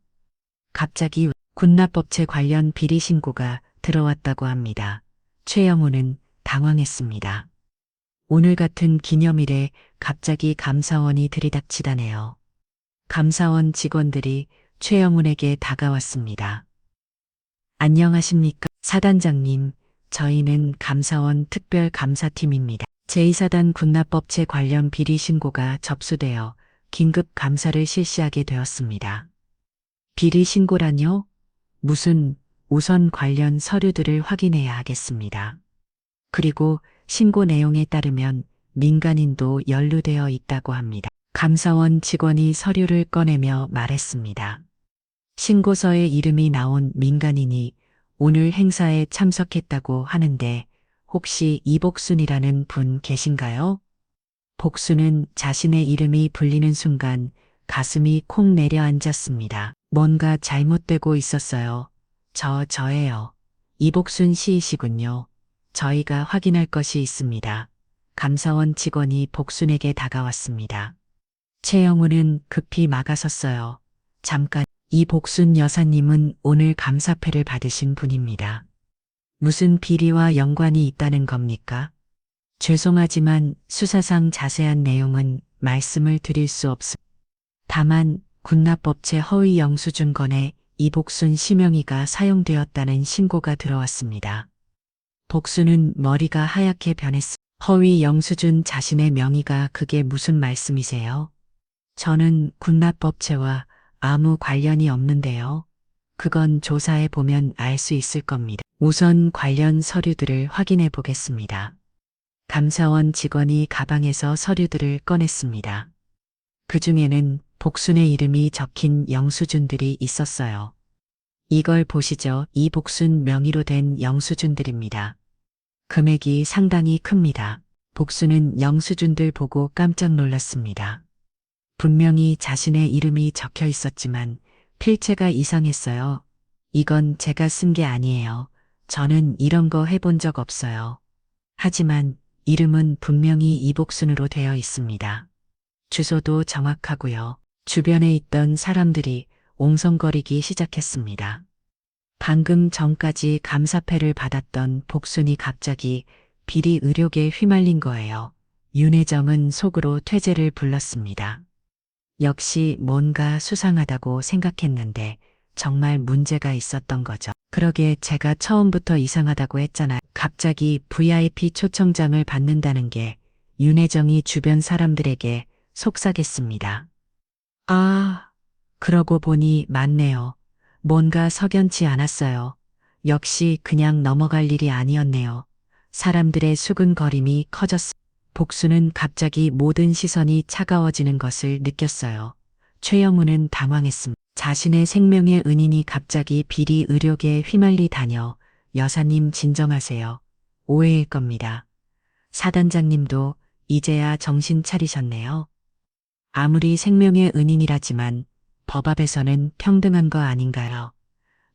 Speaker 1: 갑자기 군납법체 관련 비리 신고가 들어왔다고 합니다. 최영훈은 당황했습니다. 오늘 같은 기념일에 갑자기 감사원이 들이닥치다네요. 감사원 직원들이 최영훈에게 다가왔습니다. 안녕하십니까, 사단장님. 저희는 감사원 특별감사팀입니다. 제2사단 군납법체 관련 비리 신고가 접수되어 긴급 감사를 실시하게 되었습니다. 비리 신고란요? 우선 관련 서류들을 확인해야 하겠습니다. 그리고 신고 내용에 따르면 민간인도 연루되어 있다고 합니다. 감사원 직원이 서류를 꺼내며 말했습니다. 신고서에 이름이 나온 민간인이 오늘 행사에 참석했다고 하는데 혹시 이복순이라는 분 계신가요? 복순은 자신의 이름이 불리는 순간 가슴이 콩 내려앉았습니다. 뭔가 잘못되고 있었어요. 저예요. 이복순 씨이시군요. 저희가 확인할 것이 있습니다. 감사원 직원이 복순에게 다가왔습니다. 최영훈은 급히 막아섰어요. 잠깐, 이 복순 여사님은 오늘 감사패를 받으신 분입니다. 무슨 비리와 연관이 있다는 겁니까? 죄송하지만 수사상 자세한 내용은 말씀을 드릴 수 없습니다. 다만 군납법체 허위 영수증 건에 이복순 심영이가 사용되었다는 신고가 들어왔습니다. 복순은 머리가 하얗게 변했습니다. 허위 영수증 자신의 명의가 그게 무슨 말씀이세요? 저는 군납법체와 아무 관련이 없는데요. 그건 조사해 보면 알 수 있을 겁니다. 우선 관련 서류들을 확인해 보겠습니다. 감사원 직원이 가방에서 서류들을 꺼냈습니다. 그 중에는 복순의 이름이 적힌 영수증들이 있었어요. 이걸 보시죠. 이 복순 명의로 된 영수증들입니다. 금액이 상당히 큽니다. 복순은 영수증들 보고 깜짝 놀랐습니다. 분명히 자신의 이름이 적혀 있었지만 필체가 이상했어요. 이건 제가 쓴 게 아니에요. 저는 이런 거 해본 적 없어요. 하지만 이름은 분명히 이복순으로 되어 있습니다. 주소도 정확하고요. 주변에 있던 사람들이 옹성거리기 시작했습니다. 방금 전까지 감사패를 받았던 복순이 갑자기 비리 의혹에 휘말린 거예요. 윤혜정은 속으로 퇴재를 불렀습니다. 역시 뭔가 수상하다고 생각했는데 정말 문제가 있었던 거죠. 그러게 제가 처음부터 이상하다고 했잖아요. 갑자기 VIP 초청장을 받는다는 게 윤혜정이 주변 사람들에게 속삭였습니다. 아, 그러고 보니 맞네요. 뭔가 석연치 않았어요. 역시 그냥 넘어갈 일이 아니었네요. 사람들의 수근거림이 커졌습니다. 복수는 갑자기 모든 시선이 차가워지는 것을 느꼈어요. 최영우는 당황했습니다. 자신의 생명의 은인이 갑자기 비리 의혹에 휘말리다녀. 여사님 진정하세요. 오해일 겁니다. 사단장님도 이제야 정신 차리셨네요. 아무리 생명의 은인이라지만 법 앞에서는 평등한 거 아닌가요?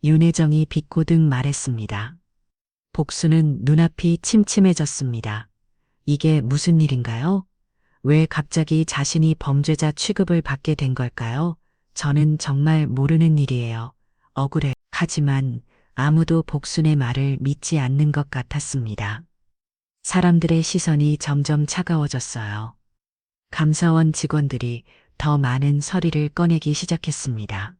Speaker 1: 윤혜정이 비꼬듯 말했습니다. 복수는 눈앞이 침침해졌습니다. 이게 무슨 일인가요? 왜 갑자기 자신이 범죄자 취급을 받게 된 걸까요? 저는 정말 모르는 일이에요. 억울해. 하지만 아무도 복순의 말을 믿지 않는 것 같았습니다. 사람들의 시선이 점점 차가워졌어요. 감사원 직원들이 더 많은 서류를 꺼내기 시작했습니다.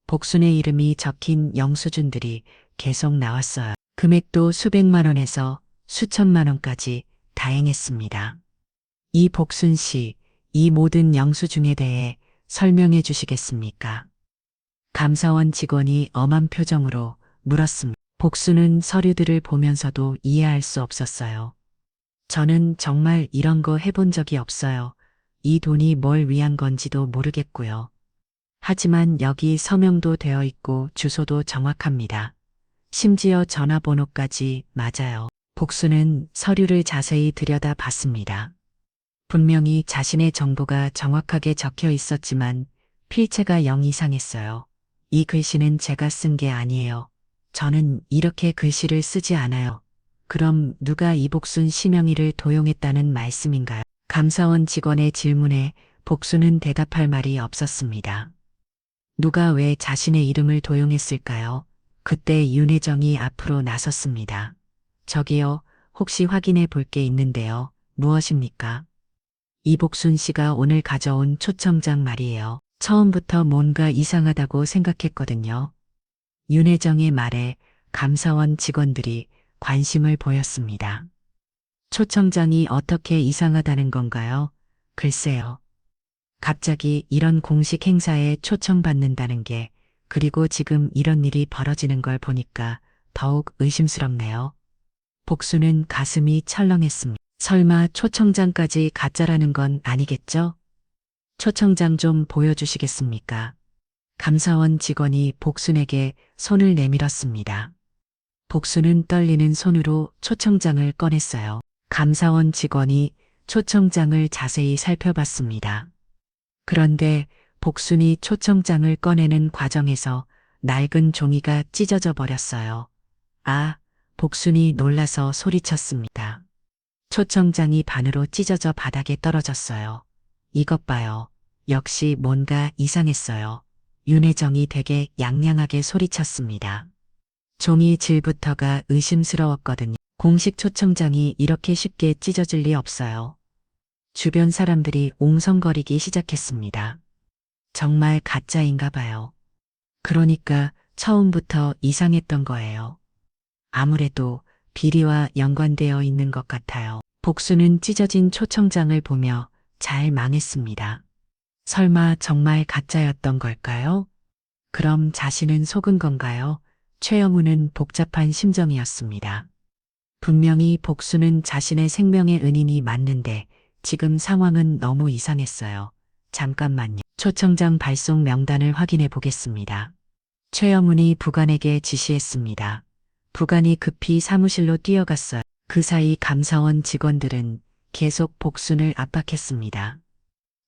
Speaker 1: 복순의 이름이 적힌 영수증들이 계속 나왔어요. 금액도 수백만 원에서 수천만 원까지 다양했습니다. 이 복순 씨, 이 모든 영수증에 대해 설명해 주시겠습니까? 감사원 직원이 엄한 표정으로 물었습니다. 복순은 서류들을 보면서도 이해할 수 없었어요. 저는 정말 이런 거 해본 적이 없어요. 이 돈이 뭘 위한 건지도 모르겠고요. 하지만 여기 서명도 되어 있고 주소도 정확합니다. 심지어 전화번호까지 맞아요. 복수는 서류를 자세히 들여다봤습니다. 분명히 자신의 정보가 정확하게 적혀 있었지만 필체가 영 이상했어요. 이 글씨는 제가 쓴 게 아니에요. 저는 이렇게 글씨를 쓰지 않아요. 그럼 누가 이복순 심영이를 도용했다는 말씀인가요? 감사원 직원의 질문에 복수는 대답할 말이 없었습니다. 누가 왜 자신의 이름을 도용했을까요? 그때 윤혜정이 앞으로 나섰습니다. 저기요, 혹시 확인해 볼 게 있는데요. 무엇입니까? 이복순 씨가 오늘 가져온 초청장 말이에요. 처음부터 뭔가 이상하다고 생각했거든요. 윤혜정의 말에 감사원 직원들이 관심을 보였습니다. 초청장이 어떻게 이상하다는 건가요? 글쎄요. 갑자기 이런 공식 행사에 초청받는다는 게, 그리고 지금 이런 일이 벌어지는 걸 보니까 더욱 의심스럽네요. 복수는 가슴이 철렁했습니다. 설마 초청장까지 가짜라는 건 아니겠죠? 초청장 좀 보여주시겠습니까? 감사원 직원이 복순에게 손을 내밀었습니다. 복순은 떨리는 손으로 초청장을 꺼냈어요. 감사원 직원이 초청장을 자세히 살펴봤습니다. 그런데 복순이 초청장을 꺼내는 과정에서 낡은 종이가 찢어져 버렸어요. 아, 복순이 놀라서 소리쳤습니다. 초청장이 반으로 찢어져 바닥에 떨어졌어요. 이것 봐요. 역시 뭔가 이상했어요. 윤혜정이 되게 양양하게 소리쳤습니다. 종이 질부터가 의심스러웠거든요. 공식 초청장이 이렇게 쉽게 찢어질 리 없어요. 주변 사람들이 옹성거리기 시작했습니다. 정말 가짜인가 봐요. 그러니까 처음부터 이상했던 거예요. 아무래도 비리와 연관되어 있는 것 같아요. 복수는 찢어진 초청장을 보며 잘 망했습니다. 설마 정말 가짜였던 걸까요? 그럼 자신은 속은 건가요? 최영우는 복잡한 심정이었습니다. 분명히 복수는 자신의 생명의 은인이 맞는데 지금 상황은 너무 이상했어요. 잠깐만요. 초청장 발송 명단을 확인해 보겠습니다. 최영훈이 부관에게 지시했습니다. 부관이 급히 사무실로 뛰어갔어요. 그 사이 감사원 직원들은 계속 복순을 압박했습니다.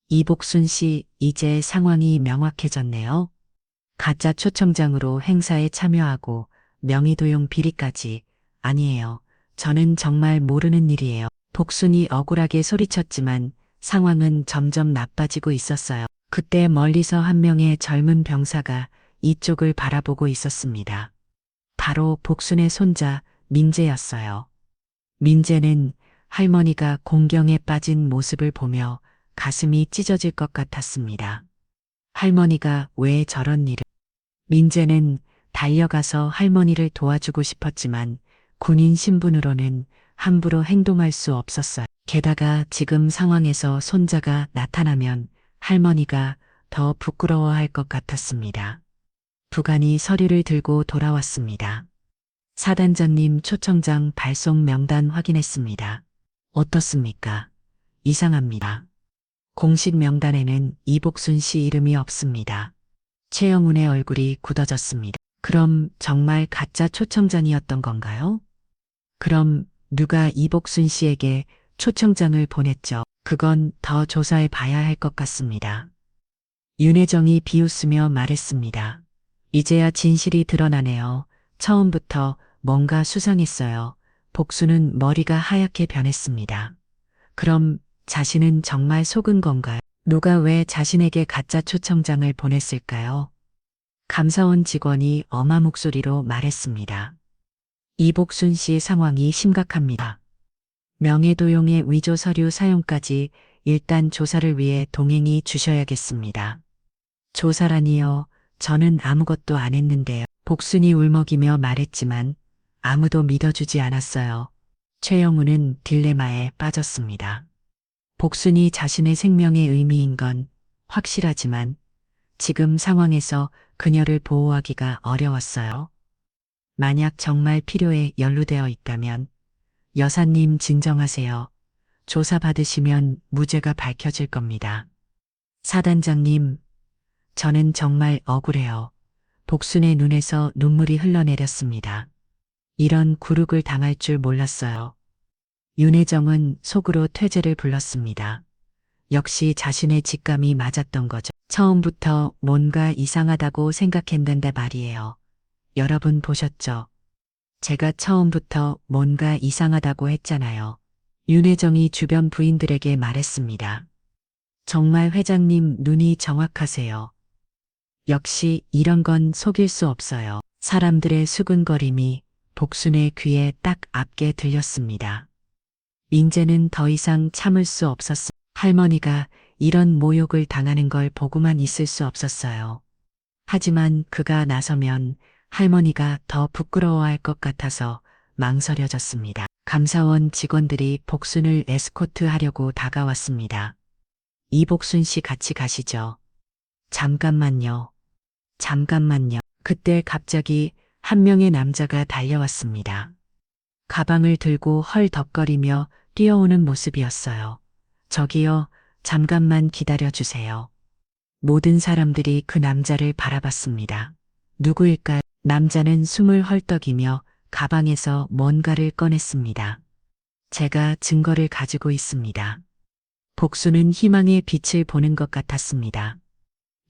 Speaker 1: 이복순 씨, 이제 상황이 명확해졌네요. 가짜 초청장으로 행사에 참여하고 명의도용 비리까지. 아니에요. 저는 정말 모르는 일이에요. 복순이 억울하게 소리쳤지만 상황은 점점 나빠지고 있었어요. 그때 멀리서 한 명의 젊은 병사가 이쪽을 바라보고 있었습니다. 바로 복순의 손자 민재였어요. 민재는 할머니가 공경에 빠진 모습을 보며 가슴이 찢어질 것 같았습니다. 할머니가 왜 저런 일을? 민재는 달려가서 할머니를 도와주고 싶었지만 군인 신분으로는 함부로 행동할 수 없었어요. 게다가 지금 상황에서 손자가 나타나면 할머니가 더 부끄러워할 것 같았습니다. 부관이 서류를 들고 돌아왔습니다. 사단장님 초청장 발송 명단 확인했습니다. 어떻습니까? 이상합니다. 공식 명단에는 이복순 씨 이름이 없습니다. 최영훈의 얼굴이 굳어졌습니다. 그럼 정말 가짜 초청장이었던 건가요? 그럼 누가 이복순 씨에게 초청장을 보냈죠? 그건 더 조사해 봐야 할 것 같습니다. 윤혜정이 비웃으며 말했습니다. 이제야 진실이 드러나네요. 처음부터 뭔가 수상했어요. 복수는 머리가 하얗게 변했습니다. 그럼 자신은 정말 속은 건가요? 누가 왜 자신에게 가짜 초청장을 보냈을까요? 감사원 직원이 엄한 목소리로 말했습니다. 이복순 씨 상황이 심각합니다. 명예도용의 위조 서류 사용까지 일단 조사를 위해 동행이 주셔야겠습니다. 조사라니요. 저는 아무것도 안 했는데요. 복순이 울먹이며 말했지만 아무도 믿어주지 않았어요. 최영우는 딜레마에 빠졌습니다. 복순이 자신의 생명의 의미인 건 확실하지만 지금 상황에서 그녀를 보호하기가 어려웠어요. 만약 정말 필요에 연루되어 있다면 여사님 진정하세요. 조사받으시면 무죄가 밝혀질 겁니다. 사단장님, 저는 정말 억울해요. 복순의 눈에서 눈물이 흘러내렸습니다. 이런 굴욕을 당할 줄 몰랐어요. 윤혜정은 속으로 퇴재를 불렀습니다. 역시 자신의 직감이 맞았던 거죠. 처음부터 뭔가 이상하다고 생각했는데 말이에요. 여러분 보셨죠? 제가 처음부터 뭔가 이상하다고 했잖아요. 윤혜정이 주변 부인들에게 말했습니다. 정말 회장님 눈이 정확하세요. 역시 이런 건 속일 수 없어요. 사람들의 수근거림이 복순의 귀에 딱 앞게 들렸습니다. 민재는 더 이상 참을 수 없었어. 할머니가 이런 모욕을 당하는 걸 보고만 있을 수 없었어요. 하지만 그가 나서면 할머니가 더 부끄러워할 것 같아서 망설여졌습니다. 감사원 직원들이 복순을 에스코트하려고 다가왔습니다. 이복순 씨 같이 가시죠. 잠깐만요. 잠깐만요. 그때 갑자기 한 명의 남자가 달려왔습니다. 가방을 들고 헐덕거리며 뛰어오는 모습이었어요. 저기요, 잠깐만 기다려주세요. 모든 사람들이 그 남자를 바라봤습니다. 누구일까요? 남자는 숨을 헐떡이며 가방에서 뭔가를 꺼냈습니다. 제가 증거를 가지고 있습니다. 복수는 희망의 빛을 보는 것 같았습니다.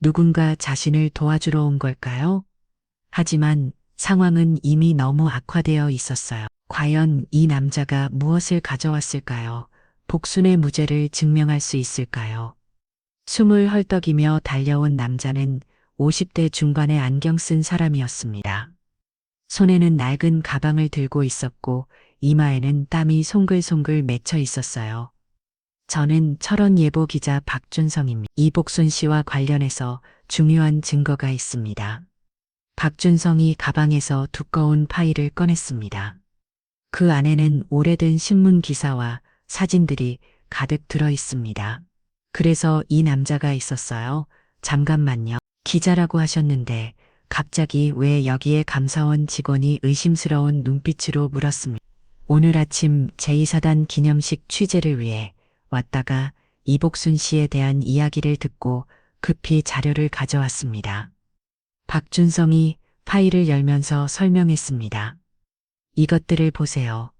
Speaker 1: 누군가 자신을 도와주러 온 걸까요? 하지만 상황은 이미 너무 악화되어 있었어요. 과연 이 남자가 무엇을 가져왔을까요? 복순의 무죄를 증명할 수 있을까요? 숨을 헐떡이며 달려온 남자는 50대 중반의 안경 쓴 사람이었습니다. 손에는 낡은 가방을 들고 있었고 이마에는 땀이 송글송글 맺혀 있었어요. 저는 철원 예보 기자 박준성입니다. 이복순 씨와 관련해서 중요한 증거가 있습니다. 박준성이 가방에서 두꺼운 파일을 꺼냈습니다. 그 안에는 오래된 신문 기사와 사진들이 가득 들어 있습니다. 그래서 이 남자가 있었어요. 잠깐만요. 기자라고 하셨는데 갑자기 왜 여기에 감사원 직원이 의심스러운 눈빛으로 물었습니다. 오늘 아침 제2사단 기념식 취재를 위해 왔다가 이복순 씨에 대한 이야기를 듣고 급히 자료를 가져왔습니다. 박준성이 파일을 열면서 설명했습니다. 이것들을 보세요.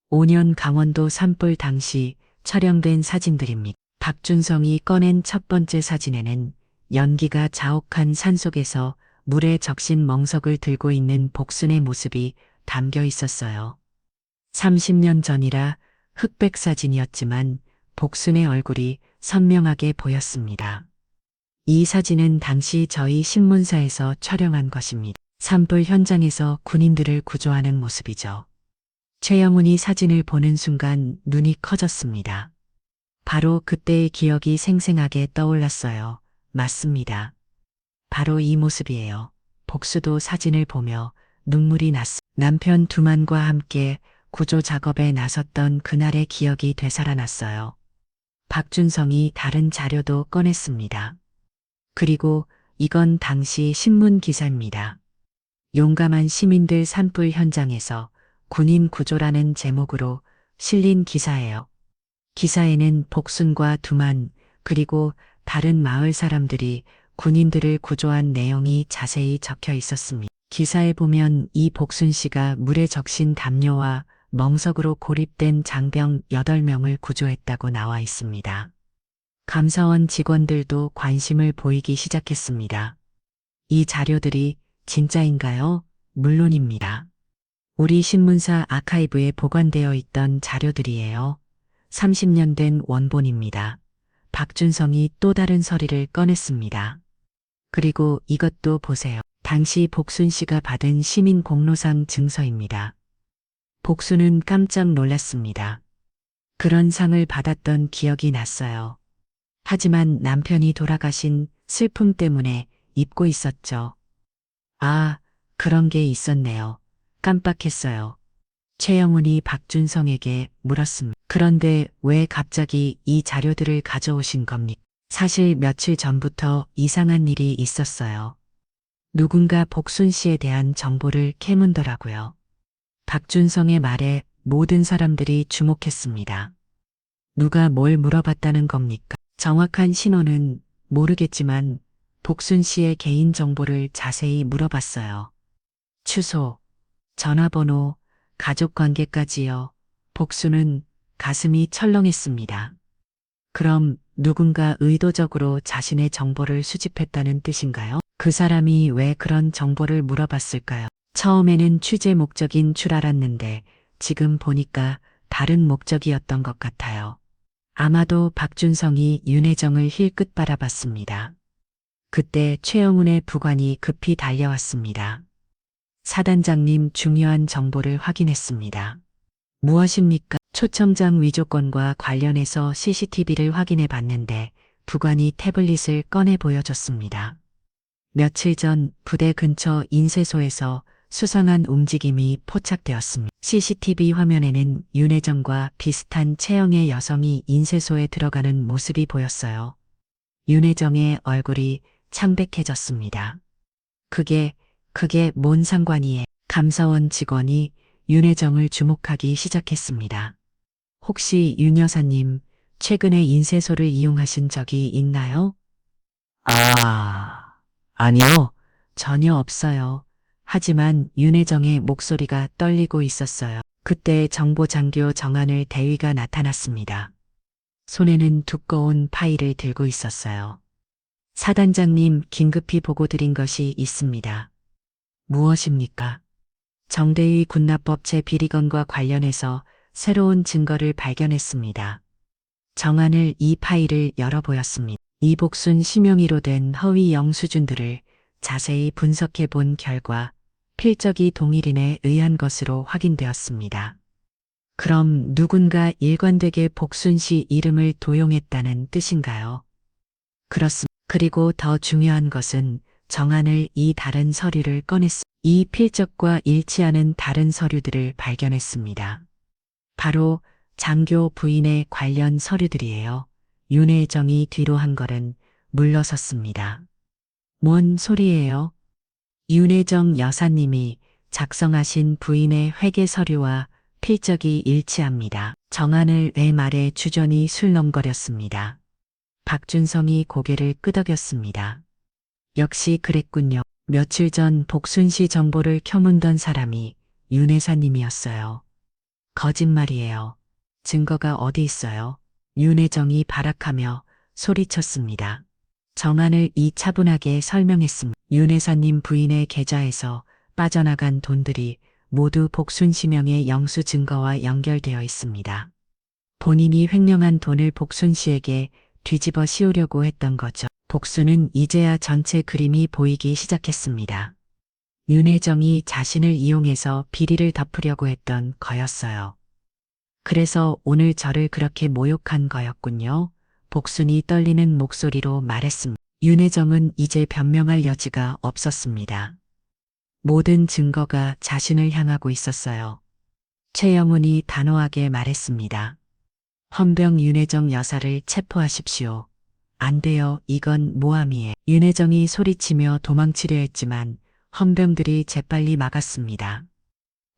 Speaker 1: 5년 강원도 산불 당시 촬영된 사진들입니다. 박준성이 꺼낸 첫 번째 사진에는 연기가 자욱한 산속에서 물에 적신 멍석을 들고 있는 복순의 모습이 담겨 있었어요. 30년 전이라 흑백 사진이었지만 복순의 얼굴이 선명하게 보였습니다. 이 사진은 당시 저희 신문사에서 촬영한 것입니다. 산불 현장에서 군인들을 구조하는 모습이죠. 최영훈이 사진을 보는 순간 눈이 커졌습니다. 바로 그때의 기억이 생생하게 떠올랐어요. 맞습니다. 바로 이 모습이에요. 복수도 사진을 보며 눈물이 났습니다. 남편 두만과 함께 구조 작업에 나섰던 그날의 기억이 되살아났어요. 박준성이 다른 자료도 꺼냈습니다. 그리고 이건 당시 신문 기사입니다. 용감한 시민들 산불 현장에서 군인 구조라는 제목으로 실린 기사예요. 기사에는 복순과 두만 그리고 다른 마을 사람들이 군인들을 구조한 내용이 자세히 적혀 있었습니다. 기사에 보면 이 복순 씨가 물에 적신 담요와 멍석으로 고립된 장병 8명을 구조했다고 나와 있습니다. 감사원 직원들도 관심을 보이기 시작했습니다. 이 자료들이 진짜인가요? 물론입니다. 우리 신문사 아카이브에 보관되어 있던 자료들이에요. 30년 된 원본입니다. 박준성이 또 다른 서리를 꺼냈습니다. 그리고 이것도 보세요. 당시 복순 씨가 받은 시민 공로상 증서입니다. 복순은 깜짝 놀랐습니다. 그런 상을 받았던 기억이 났어요. 하지만 남편이 돌아가신 슬픔 때문에 잊고 있었죠. 아, 그런 게 있었네요. 깜빡했어요. 최영훈이 박준성에게 물었습니다. 그런데 왜 갑자기 이 자료들을 가져오신 겁니까? 사실 며칠 전부터 이상한 일이 있었어요. 누군가 복순 씨에 대한 정보를 캐문더라고요. 박준성의 말에 모든 사람들이 주목했습니다. 누가 뭘 물어봤다는 겁니까? 정확한 신호는 모르겠지만 복순 씨의 개인 정보를 자세히 물어봤어요. 주소, 전화번호, 가족관계까지요. 복순은 가슴이 철렁했습니다. 그럼 누군가 의도적으로 자신의 정보를 수집했다는 뜻인가요? 그 사람이 왜 그런 정보를 물어봤을까요? 처음에는 취재 목적인 줄 알았는데 지금 보니까 다른 목적이었던 것 같아요. 아마도 박준성이 윤혜정을 힐끗 바라봤습니다. 그때 최영훈의 부관이 급히 달려왔습니다. 사단장님 중요한 정보를 확인했습니다. 무엇입니까? 초청장 위조건과 관련해서 CCTV를 확인해 봤는데 부관이 태블릿을 꺼내 보여줬습니다. 며칠 전 부대 근처 인쇄소에서 수상한 움직임이 포착되었습니다. CCTV 화면에는 윤혜정과 비슷한 체형의 여성이 인쇄소에 들어가는 모습이 보였어요. 윤혜정의 얼굴이 창백해졌습니다. 그게 뭔 상관이에요? 감사원 직원이 윤혜정을 주목하기 시작했습니다. 혹시 윤 여사님, 최근에 인쇄소를 이용하신 적이 있나요? 아니요. 전혀 없어요. 하지만 윤혜정의 목소리가 떨리고 있었어요. 그때 정보장교 정한을 대위가 나타났습니다. 손에는 두꺼운 파일을 들고 있었어요. 사단장님, 긴급히 보고 드린 것이 있습니다. 무엇입니까? 정대위 군납법 제1위건과 관련해서 새로운 증거를 발견했습니다. 정한을 이 파일을 열어 보였습니다. 이복순 심용의로 된 허위 영수증들을 자세히 분석해 본 결과 필적이 동일인에 의한 것으로 확인되었습니다. 그럼 누군가 일관되게 복순 씨 이름을 도용했다는 뜻인가요? 그렇습니다. 그리고 더 중요한 것은 정한을 이 다른 서류를 꺼냈습니다. 이 필적과 일치하는 다른 서류들을 발견했습니다. 바로 장교 부인의 관련 서류들이에요. 윤혜정이 뒤로 한 걸음 물러섰습니다. 뭔 소리예요? 윤혜정 여사님이 작성하신 부인의 회계 서류와 필적이 일치합니다. 정한을 왜 말에 주저니 술렁거렸습니다. 박준성이 고개를 끄덕였습니다. 역시 그랬군요. 며칠 전 복순 씨 정보를 켜문던 사람이 윤 회사님이었어요. 거짓말이에요. 증거가 어디 있어요? 윤혜정이 발악하며 소리쳤습니다. 정한을 이 차분하게 설명했습니다. 윤 회사님 부인의 계좌에서 빠져나간 돈들이 모두 복순 씨 명의 영수 증거와 연결되어 있습니다. 본인이 횡령한 돈을 복순 씨에게 뒤집어 씌우려고 했던 거죠. 복순은 이제야 전체 그림이 보이기 시작했습니다. 윤혜정이 자신을 이용해서 비리를 덮으려고 했던 거였어요. 그래서 오늘 저를 그렇게 모욕한 거였군요. 복순이 떨리는 목소리로 말했습니다. 윤혜정은 이제 변명할 여지가 없었습니다. 모든 증거가 자신을 향하고 있었어요. 최영훈이 단호하게 말했습니다. 헌병 윤혜정 여사를 체포하십시오. 안 돼요. 이건 모함이에요. 윤혜정이 소리치며 도망치려 했지만 헌병들이 재빨리 막았습니다.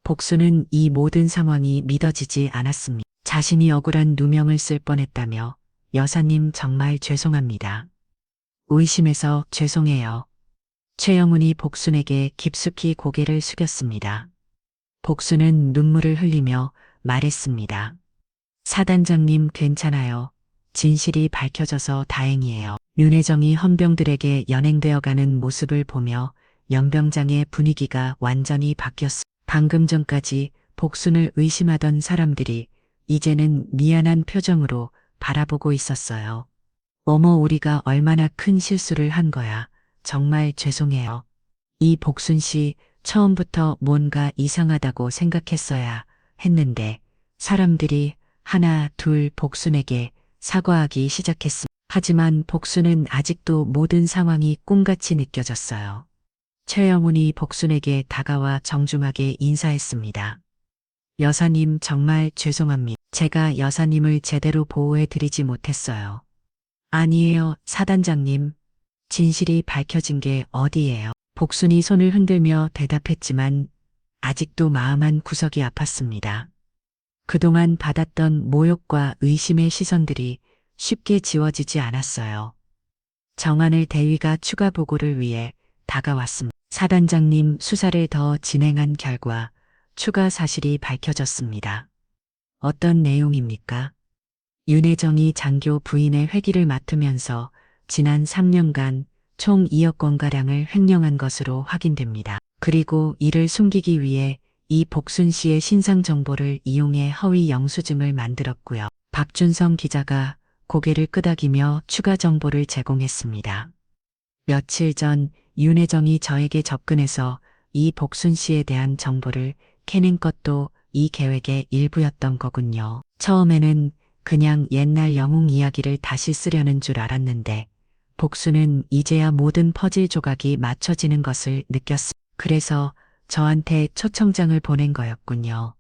Speaker 1: 복수는 이 모든 상황이 믿어지지 않았습니다. 자신이 억울한 누명을 쓸 뻔했다며 여사님 정말 죄송합니다. 의심해서 죄송해요. 최영훈이 복순에게 깊숙이 고개를 숙였습니다. 복순은 눈물을 흘리며 말했습니다. 사단장님 괜찮아요. 진실이 밝혀져서 다행이에요. 윤혜정이 헌병들에게 연행되어가는 모습을 보며 연병장의 분위기가 완전히 바뀌었습니다. 방금 전까지 복순을 의심하던 사람들이 이제는 미안한 표정으로 바라보고 있었어요. 어머, 우리가 얼마나 큰 실수를 한 거야. 정말 죄송해요. 이 복순 씨 처음부터 뭔가 이상하다고 생각했어야 했는데 사람들이 하나 둘 복순에게 사과하기 시작했습니다. 하지만 복순은 아직도 모든 상황이 꿈같이 느껴졌어요. 최영훈이 복순에게 다가와 정중하게 인사했습니다. 여사님 정말 죄송합니다. 제가 여사님을 제대로 보호해드리지 못했어요. 아니에요, 사단장님. 진실이 밝혀진 게 어디예요? 복순이 손을 흔들며 대답했지만 아직도 마음 한 구석이 아팠습니다. 그동안 받았던 모욕과 의심의 시선들이 쉽게 지워지지 않았어요. 정한을 대위가 추가 보고를 위해 다가왔습니다. 사단장님, 수사를 더 진행한 결과 추가 사실이 밝혀졌습니다. 어떤 내용입니까? 윤혜정이 장교 부인의 회기를 맡으면서 지난 3년간 총 2억 원가량을 횡령한 것으로 확인됩니다. 그리고 이를 숨기기 위해 이 복순 씨의 신상 정보를 이용해 허위 영수증을 만들었고요. 박준성 기자가 고개를 끄덕이며 추가 정보를 제공했습니다. 며칠 전 윤혜정이 저에게 접근해서 이 복순 씨에 대한 정보를 캐낸 것도 이 계획의 일부였던 거군요. 처음에는 그냥 옛날 영웅 이야기를 다시 쓰려는 줄 알았는데 복순은 이제야 모든 퍼즐 조각이 맞춰지는 것을 느꼈습니다. 그래서 저한테 초청장을 보낸 거였군요.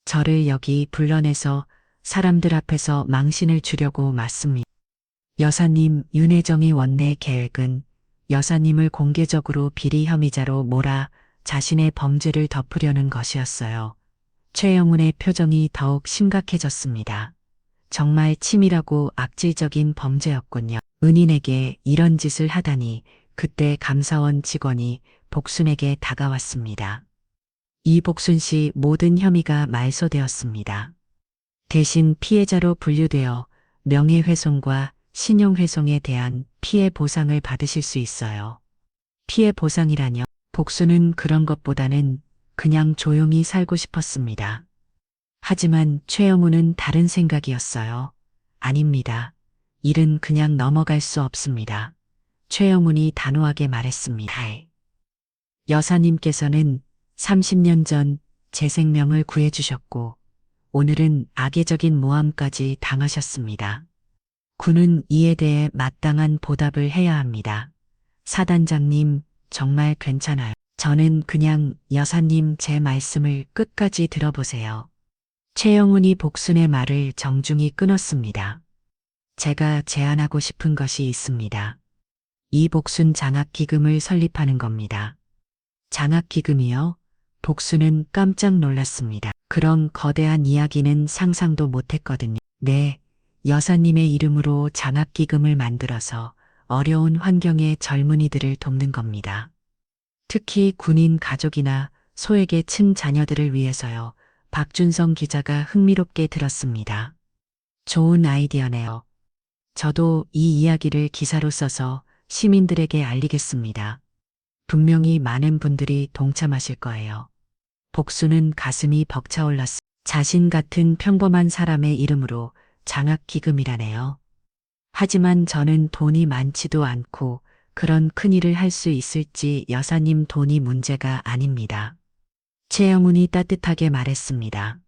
Speaker 1: 저를 여기 불러내서 사람들 앞에서 망신을 주려고 맞습니다. 여사님, 윤혜정의 원내 계획은 여사님을 공개적으로 비리 혐의자로 몰아 자신의 범죄를 덮으려는 것이었어요. 최영훈의 표정이 더욱 심각해졌습니다. 정말 치밀하고 악질적인 범죄였군요. 은인에게 이런 짓을 하다니 그때 감사원 직원이 복순에게 다가왔습니다. 이 복순 씨 모든 혐의가 말소되었습니다. 대신 피해자로 분류되어 명예훼손과 신용훼손에 대한 피해 보상을 받으실 수 있어요. 피해 보상이라뇨? 복순은 그런 것보다는 그냥 조용히 살고 싶었습니다. 하지만 최영훈은 다른 생각이었어요. 아닙니다. 일은 그냥 넘어갈 수 없습니다. 최영훈이 단호하게 말했습니다. 여사님께서는 30년 전 제 생명을 구해주셨고 오늘은 악의적인 모함까지 당하셨습니다. 군은 이에 대해 마땅한 보답을 해야 합니다. 사단장님, 정말 괜찮아요. 저는 그냥 여사님 제 말씀을 끝까지 들어보세요. 최영훈이 복순의 말을 정중히 끊었습니다. 제가 제안하고 싶은 것이 있습니다. 이 복순 장학기금을 설립하는 겁니다. 장학기금이요? 복순은 깜짝 놀랐습니다. 그런 거대한 이야기는 상상도 못했거든요. 네, 여사님의 이름으로 장학기금을 만들어서 어려운 환경의 젊은이들을 돕는 겁니다. 특히 군인 가족이나 소액의 친자녀들을 위해서요. 박준성 기자가 흥미롭게 들었습니다. 좋은 아이디어네요. 저도 이 이야기를 기사로 써서 시민들에게 알리겠습니다. 분명히 많은 분들이 동참하실 거예요. 복수는 가슴이 벅차올랐습니다. 자신 같은 평범한 사람의 이름으로 장학기금이라네요. 하지만 저는 돈이 많지도 않고 그런 큰일을 할 수 있을지 여사님 돈이 문제가 아닙니다. 최영훈이 따뜻하게 말했습니다.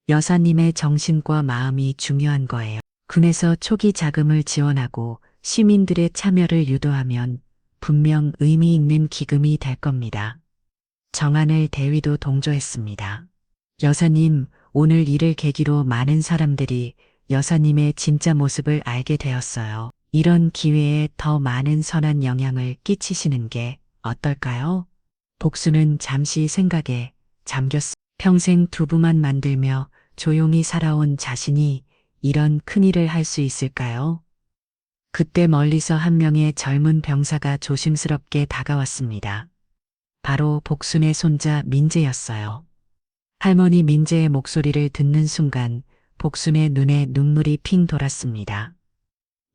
Speaker 1: 여사님의 정신과 마음이 중요한 거예요. 군에서 초기 자금을 지원하고 시민들의 참여를 유도하면 분명 의미 있는 기금이 될 겁니다. 정한을 대위도 동조했습니다. 여사님, 오늘 이를 계기로 많은 사람들이 여사님의 진짜 모습을 알게 되었어요. 이런 기회에 더 많은 선한 영향을 끼치시는 게 어떨까요? 복수는 잠시 생각에 잠겼습니다. 평생 두부만 만들며 조용히 살아온 자신이 이런 큰일을 할 수 있을까요? 그때 멀리서 한 명의 젊은 병사가 조심스럽게 다가왔습니다. 바로 복순의 손자 민재였어요. 할머니 민재의 목소리를 듣는 순간 복순의 눈에 눈물이 핑 돌았습니다.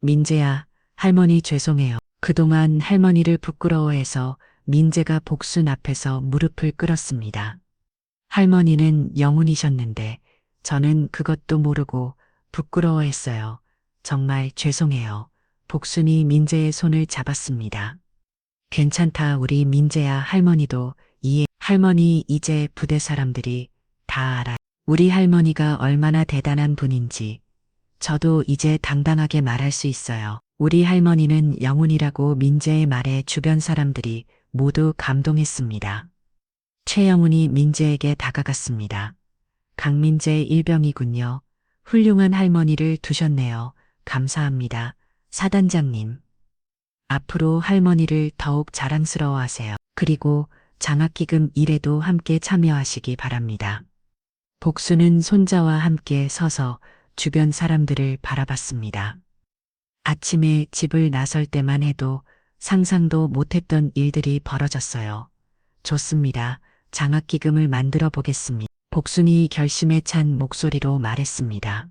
Speaker 1: 민재야, 할머니 죄송해요. 그동안 할머니를 부끄러워해서 민재가 복순 앞에서 무릎을 꿇었습니다. 할머니는 영훈이셨는데 저는 그것도 모르고 부끄러워했어요. 정말 죄송해요. 복순이 민재의 손을 잡았습니다. 괜찮다, 우리 민재야. 할머니도 이해. 할머니, 이제 부대 사람들이 다 알아. 우리 할머니가 얼마나 대단한 분인지 저도 이제 당당하게 말할 수 있어요. 우리 할머니는 영훈이라고. 민재의 말에 주변 사람들이 모두 감동했습니다. 최영훈이 민재에게 다가갔습니다. 강민재 일병이군요. 훌륭한 할머니를 두셨네요. 감사합니다. 사단장님. 앞으로 할머니를 더욱 자랑스러워하세요. 그리고 장학기금 일에도 함께 참여하시기 바랍니다. 복수는 손자와 함께 서서 주변 사람들을 바라봤습니다. 아침에 집을 나설 때만 해도 상상도 못했던 일들이 벌어졌어요. 좋습니다. 장학기금을 만들어 보겠습니다. 복순이 결심에 찬 목소리로 말했습니다.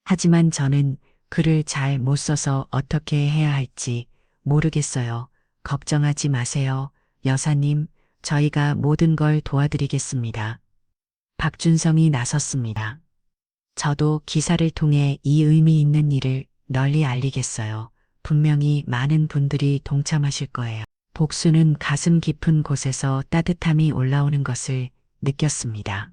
Speaker 1: 하지만 저는 글을 잘 못 써서 어떻게 해야 할지 모르겠어요. 걱정하지 마세요. 여사님, 저희가 모든 걸 도와드리겠습니다. 박준성이 나섰습니다. 저도 기사를 통해 이 의미 있는 일을 널리 알리겠어요. 분명히 많은 분들이 동참하실 거예요. 복수는 가슴 깊은 곳에서 따뜻함이 올라오는 것을 느꼈습니다.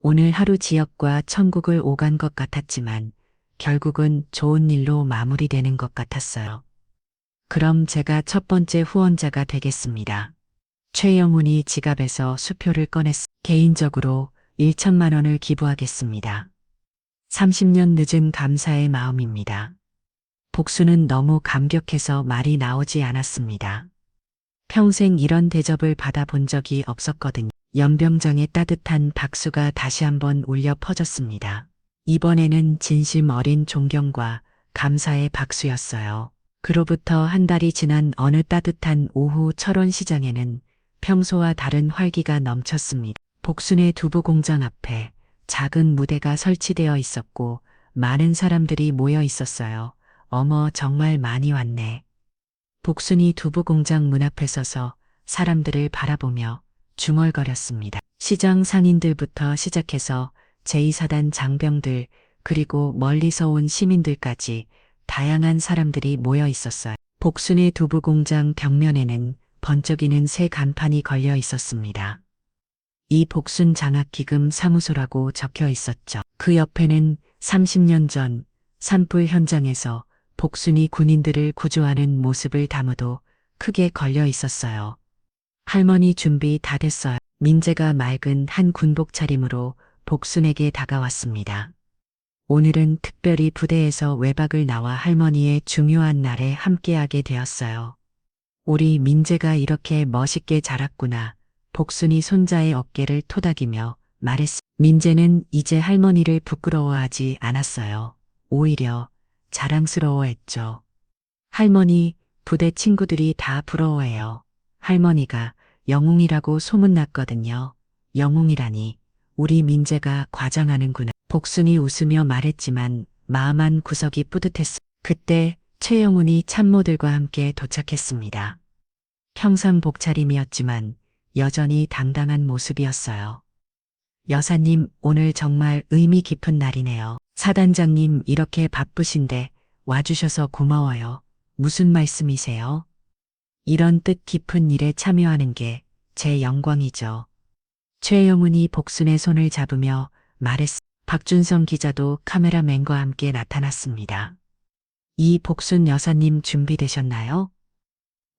Speaker 1: 오늘 하루 지역과 천국을 오간 것 같았지만 결국은 좋은 일로 마무리되는 것 같았어요. 그럼 제가 첫 번째 후원자가 되겠습니다. 최영훈이 지갑에서 수표를 개인적으로 1천만 원을 기부하겠습니다. 30년 늦은 감사의 마음입니다. 복수는 너무 감격해서 말이 나오지 않았습니다. 평생 이런 대접을 받아본 적이 없었거든요. 연병장의 따뜻한 박수가 다시 한번 울려 퍼졌습니다. 이번에는 진심 어린 존경과 감사의 박수였어요. 그로부터 한 달이 지난 어느 따뜻한 오후 철원시장에는 평소와 다른 활기가 넘쳤습니다. 복순의 두부 공장 앞에 작은 무대가 설치되어 있었고 많은 사람들이 모여 있었어요. 어머, 정말 많이 왔네. 복순이 두부 공장 문 앞에 서서 사람들을 바라보며 중얼거렸습니다. 시장 상인들부터 시작해서 제2사단 장병들 그리고 멀리서 온 시민들까지 다양한 사람들이 모여 있었어요. 복순의 두부 공장 벽면에는 번쩍이는 새 간판이 걸려 있었습니다. 이 복순 장학기금 사무소라고 적혀 있었죠. 그 옆에는 30년 전 산불 현장에서 복순이 군인들을 구조하는 모습을 담아도 크게 걸려 있었어요. 할머니 준비 다 됐어요. 민재가 맑은 한 군복 차림으로 복순에게 다가왔습니다. 오늘은 특별히 부대에서 외박을 나와 할머니의 중요한 날에 함께하게 되었어요. 우리 민재가 이렇게 멋있게 자랐구나. 복순이 손자의 어깨를 토닥이며 말했습니다. 민재는 이제 할머니를 부끄러워하지 않았어요. 오히려 자랑스러워했죠. 할머니, 부대 친구들이 다 부러워해요. 할머니가 영웅이라고 소문났거든요. 영웅이라니, 우리 민재가 과장하는구나. 복순이 웃으며 말했지만 마음 한 구석이 뿌듯했어. 그때 최영훈이 참모들과 함께 도착했습니다. 평상 복차림이었지만 여전히 당당한 모습이었어요. 여사님, 오늘 정말 의미 깊은 날이네요. 사단장님, 이렇게 바쁘신데 와주셔서 고마워요. 무슨 말씀이세요? 이런 뜻 깊은 일에 참여하는 게 제 영광이죠. 최영훈이 복순의 손을 잡으며 말했습니다. 박준성 기자도 카메라맨과 함께 나타났습니다. 이 복순 여사님 준비되셨나요?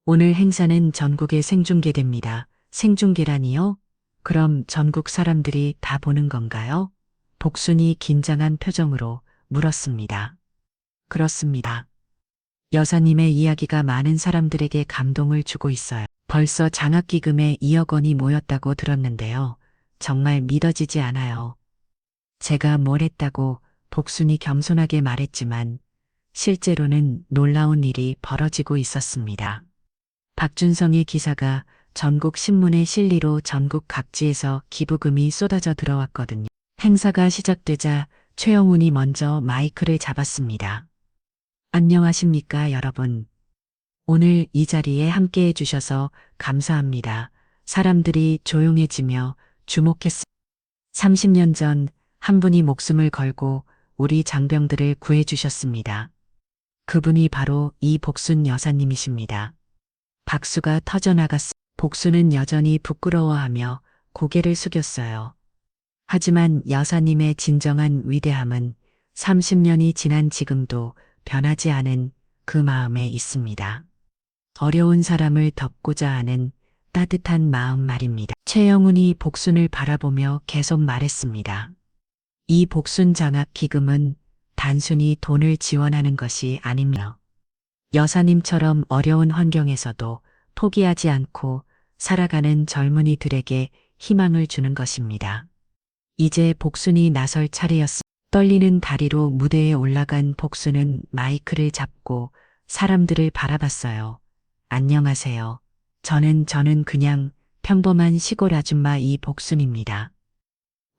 Speaker 1: 오늘 행사는 전국에 생중계됩니다. 생중계라니요? 그럼 전국 사람들이 다 보는 건가요? 복순이 긴장한 표정으로 물었습니다. 그렇습니다. 여사님의 이야기가 많은 사람들에게 감동을 주고 있어요. 벌써 장학기금에 2억 원이 모였다고 들었는데요. 정말 믿어지지 않아요. 제가 뭘 했다고 복순이 겸손하게 말했지만 실제로는 놀라운 일이 벌어지고 있었습니다. 박준성의 기사가 전국 신문에 실리로 전국 각지에서 기부금이 쏟아져 들어왔거든요. 행사가 시작되자 최영훈이 먼저 마이크를 잡았습니다. 안녕하십니까, 여러분. 오늘 이 자리에 함께 해주셔서 감사합니다. 사람들이 조용해지며 주목했습니다. 30년 전 한 분이 목숨을 걸고 우리 장병들을 구해주셨습니다. 그분이 바로 이 복순 여사님이십니다. 박수가 터져나갔습니다. 복순은 여전히 부끄러워하며 고개를 숙였어요. 하지만 여사님의 진정한 위대함은 30년이 지난 지금도 변하지 않은 그 마음에 있습니다. 어려운 사람을 덮고자 하는 따뜻한 마음 말입니다. 최영훈이 복순을 바라보며 계속 말했습니다. 이 복순 장학 기금은 단순히 돈을 지원하는 것이 아닙니다. 여사님처럼 어려운 환경에서도 포기하지 않고 살아가는 젊은이들에게 희망을 주는 것입니다. 이제 복순이 나설 차례였습니다. 떨리는 다리로 무대에 올라간 복순은 마이크를 잡고 사람들을 바라봤어요. 안녕하세요. 저는 그냥 평범한 시골 아줌마 이복순입니다.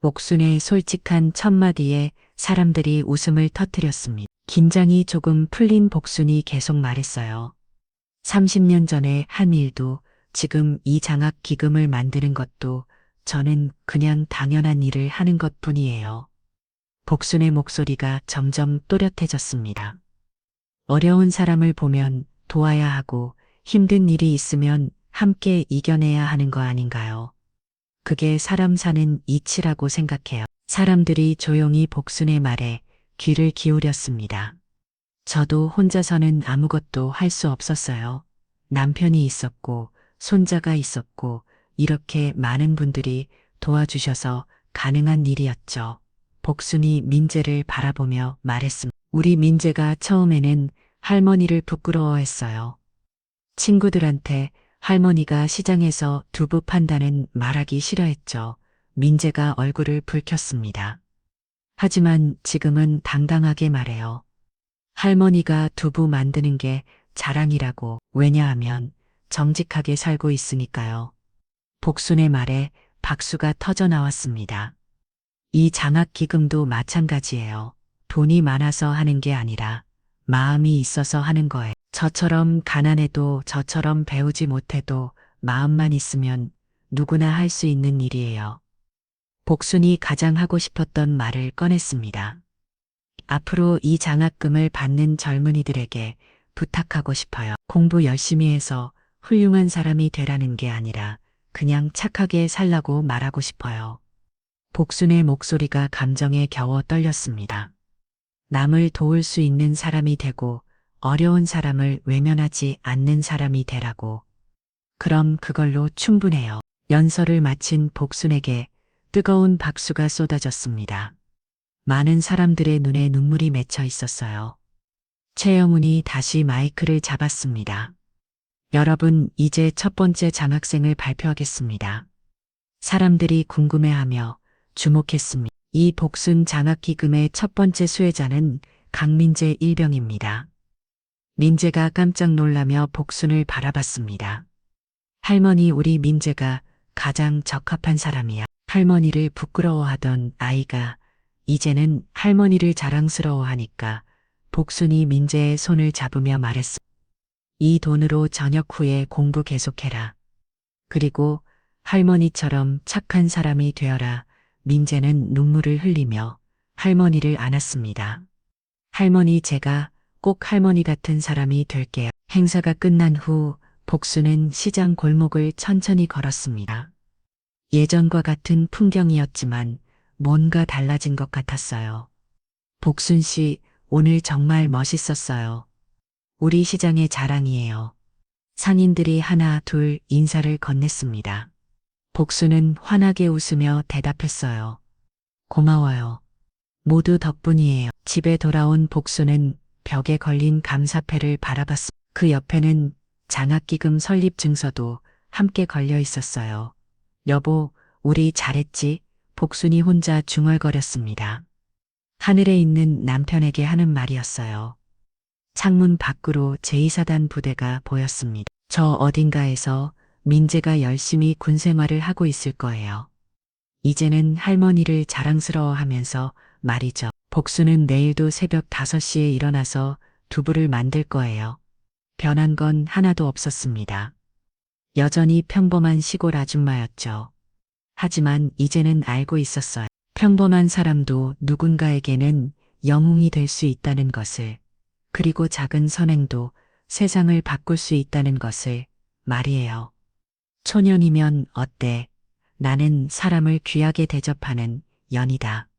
Speaker 1: 복순의 솔직한 첫마디에 사람들이 웃음을 터뜨렸습니다. 긴장이 조금 풀린 복순이 계속 말했어요. 30년 전의 한 일도 지금 이 장학 기금을 만드는 것도 저는 그냥 당연한 일을 하는 것뿐이에요. 복순의 목소리가 점점 또렷해졌습니다. 어려운 사람을 보면 도와야 하고 힘든 일이 있으면 함께 이겨내야 하는 거 아닌가요? 그게 사람 사는 이치라고 생각해요. 사람들이 조용히 복순의 말에 귀를 기울였습니다. 저도 혼자서는 아무것도 할 수 없었어요. 남편이 있었고 손자가 있었고 이렇게 많은 분들이 도와주셔서 가능한 일이었죠. 복순이 민재를 바라보며 말했습니다. 우리 민재가 처음에는 할머니를 부끄러워했어요. 친구들한테 할머니가 시장에서 두부 판다는 말하기 싫어했죠. 민재가 얼굴을 붉혔습니다. 하지만 지금은 당당하게 말해요. 할머니가 두부 만드는 게 자랑이라고. 왜냐하면 정직하게 살고 있으니까요. 복순의 말에 박수가 터져 나왔습니다. 이 장학 기금도 마찬가지예요. 돈이 많아서 하는 게 아니라 마음이 있어서 하는 거예요. 저처럼 가난해도 저처럼 배우지 못해도 마음만 있으면 누구나 할 수 있는 일이에요. 복순이 가장 하고 싶었던 말을 꺼냈습니다. 앞으로 이 장학금을 받는 젊은이들에게 부탁하고 싶어요. 공부 열심히 해서 훌륭한 사람이 되라는 게 아니라 그냥 착하게 살라고 말하고 싶어요. 복순의 목소리가 감정에 겨워 떨렸습니다. 남을 도울 수 있는 사람이 되고 어려운 사람을 외면하지 않는 사람이 되라고. 그럼 그걸로 충분해요. 연설을 마친 복순에게 뜨거운 박수가 쏟아졌습니다. 많은 사람들의 눈에 눈물이 맺혀 있었어요. 최영훈이 다시 마이크를 잡았습니다. 여러분, 이제 첫 번째 장학생을 발표하겠습니다. 사람들이 궁금해하며 주목했습니다. 이 복순 장학기금의 첫 번째 수혜자는 강민재 일병입니다. 민재가 깜짝 놀라며 복순을 바라봤습니다. 할머니, 우리 민재가 가장 적합한 사람이야. 할머니를 부끄러워하던 아이가 이제는 할머니를 자랑스러워하니까 복순이 민재의 손을 잡으며 말했습니다. 이 돈으로 저녁 후에 공부 계속해라. 그리고 할머니처럼 착한 사람이 되어라. 민재는 눈물을 흘리며 할머니를 안았습니다. 할머니, 제가 꼭 할머니 같은 사람이 될게요. 행사가 끝난 후 복순은 시장 골목을 천천히 걸었습니다. 예전과 같은 풍경이었지만 뭔가 달라진 것 같았어요. 복순 씨, 오늘 정말 멋있었어요. 우리 시장의 자랑이에요. 상인들이 하나 둘 인사를 건넸습니다. 복순은 환하게 웃으며 대답했어요. 고마워요. 모두 덕분이에요. 집에 돌아온 복순은 벽에 걸린 감사패를 바라봤습니다. 그 옆에는 장학기금 설립 증서도 함께 걸려 있었어요. 여보, 우리 잘했지? 복순이 혼자 중얼거렸습니다. 하늘에 있는 남편에게 하는 말이었어요. 창문 밖으로 제2사단 부대가 보였습니다. 저 어딘가에서 민재가 열심히 군 생활을 하고 있을 거예요. 이제는 할머니를 자랑스러워하면서 말이죠. 복수는 내일도 새벽 5시에 일어나서 두부를 만들 거예요. 변한 건 하나도 없었습니다. 여전히 평범한 시골 아줌마였죠. 하지만 이제는 알고 있었어요. 평범한 사람도 누군가에게는 영웅이 될 수 있다는 것을, 그리고 작은 선행도 세상을 바꿀 수 있다는 것을 말이에요. 초년이면 어때? 나는 사람을 귀하게 대접하는 연이다.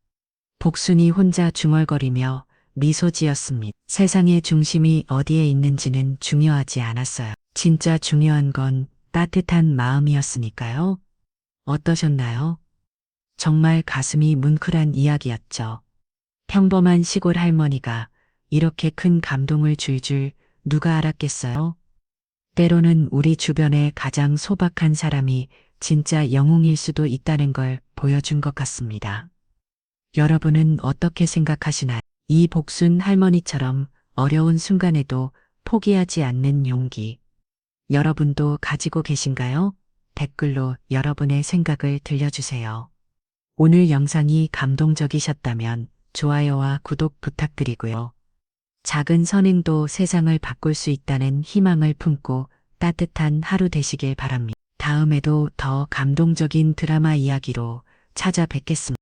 Speaker 1: 복순이 혼자 중얼거리며 미소 지었습니다. 세상의 중심이 어디에 있는지는 중요하지 않았어요. 진짜 중요한 건 따뜻한 마음이었으니까요. 어떠셨나요? 정말 가슴이 뭉클한 이야기였죠. 평범한 시골 할머니가 이렇게 큰 감동을 줄 줄 누가 알았겠어요? 때로는 우리 주변에 가장 소박한 사람이 진짜 영웅일 수도 있다는 걸 보여준 것 같습니다. 여러분은 어떻게 생각하시나요? 이 복순 할머니처럼 어려운 순간에도 포기하지 않는 용기. 여러분도 가지고 계신가요? 댓글로 여러분의 생각을 들려주세요. 오늘 영상이 감동적이셨다면 좋아요와 구독 부탁드리고요. 작은 선행도 세상을 바꿀 수 있다는 희망을 품고 따뜻한 하루 되시길 바랍니다. 다음에도 더 감동적인 드라마 이야기로 찾아뵙겠습니다.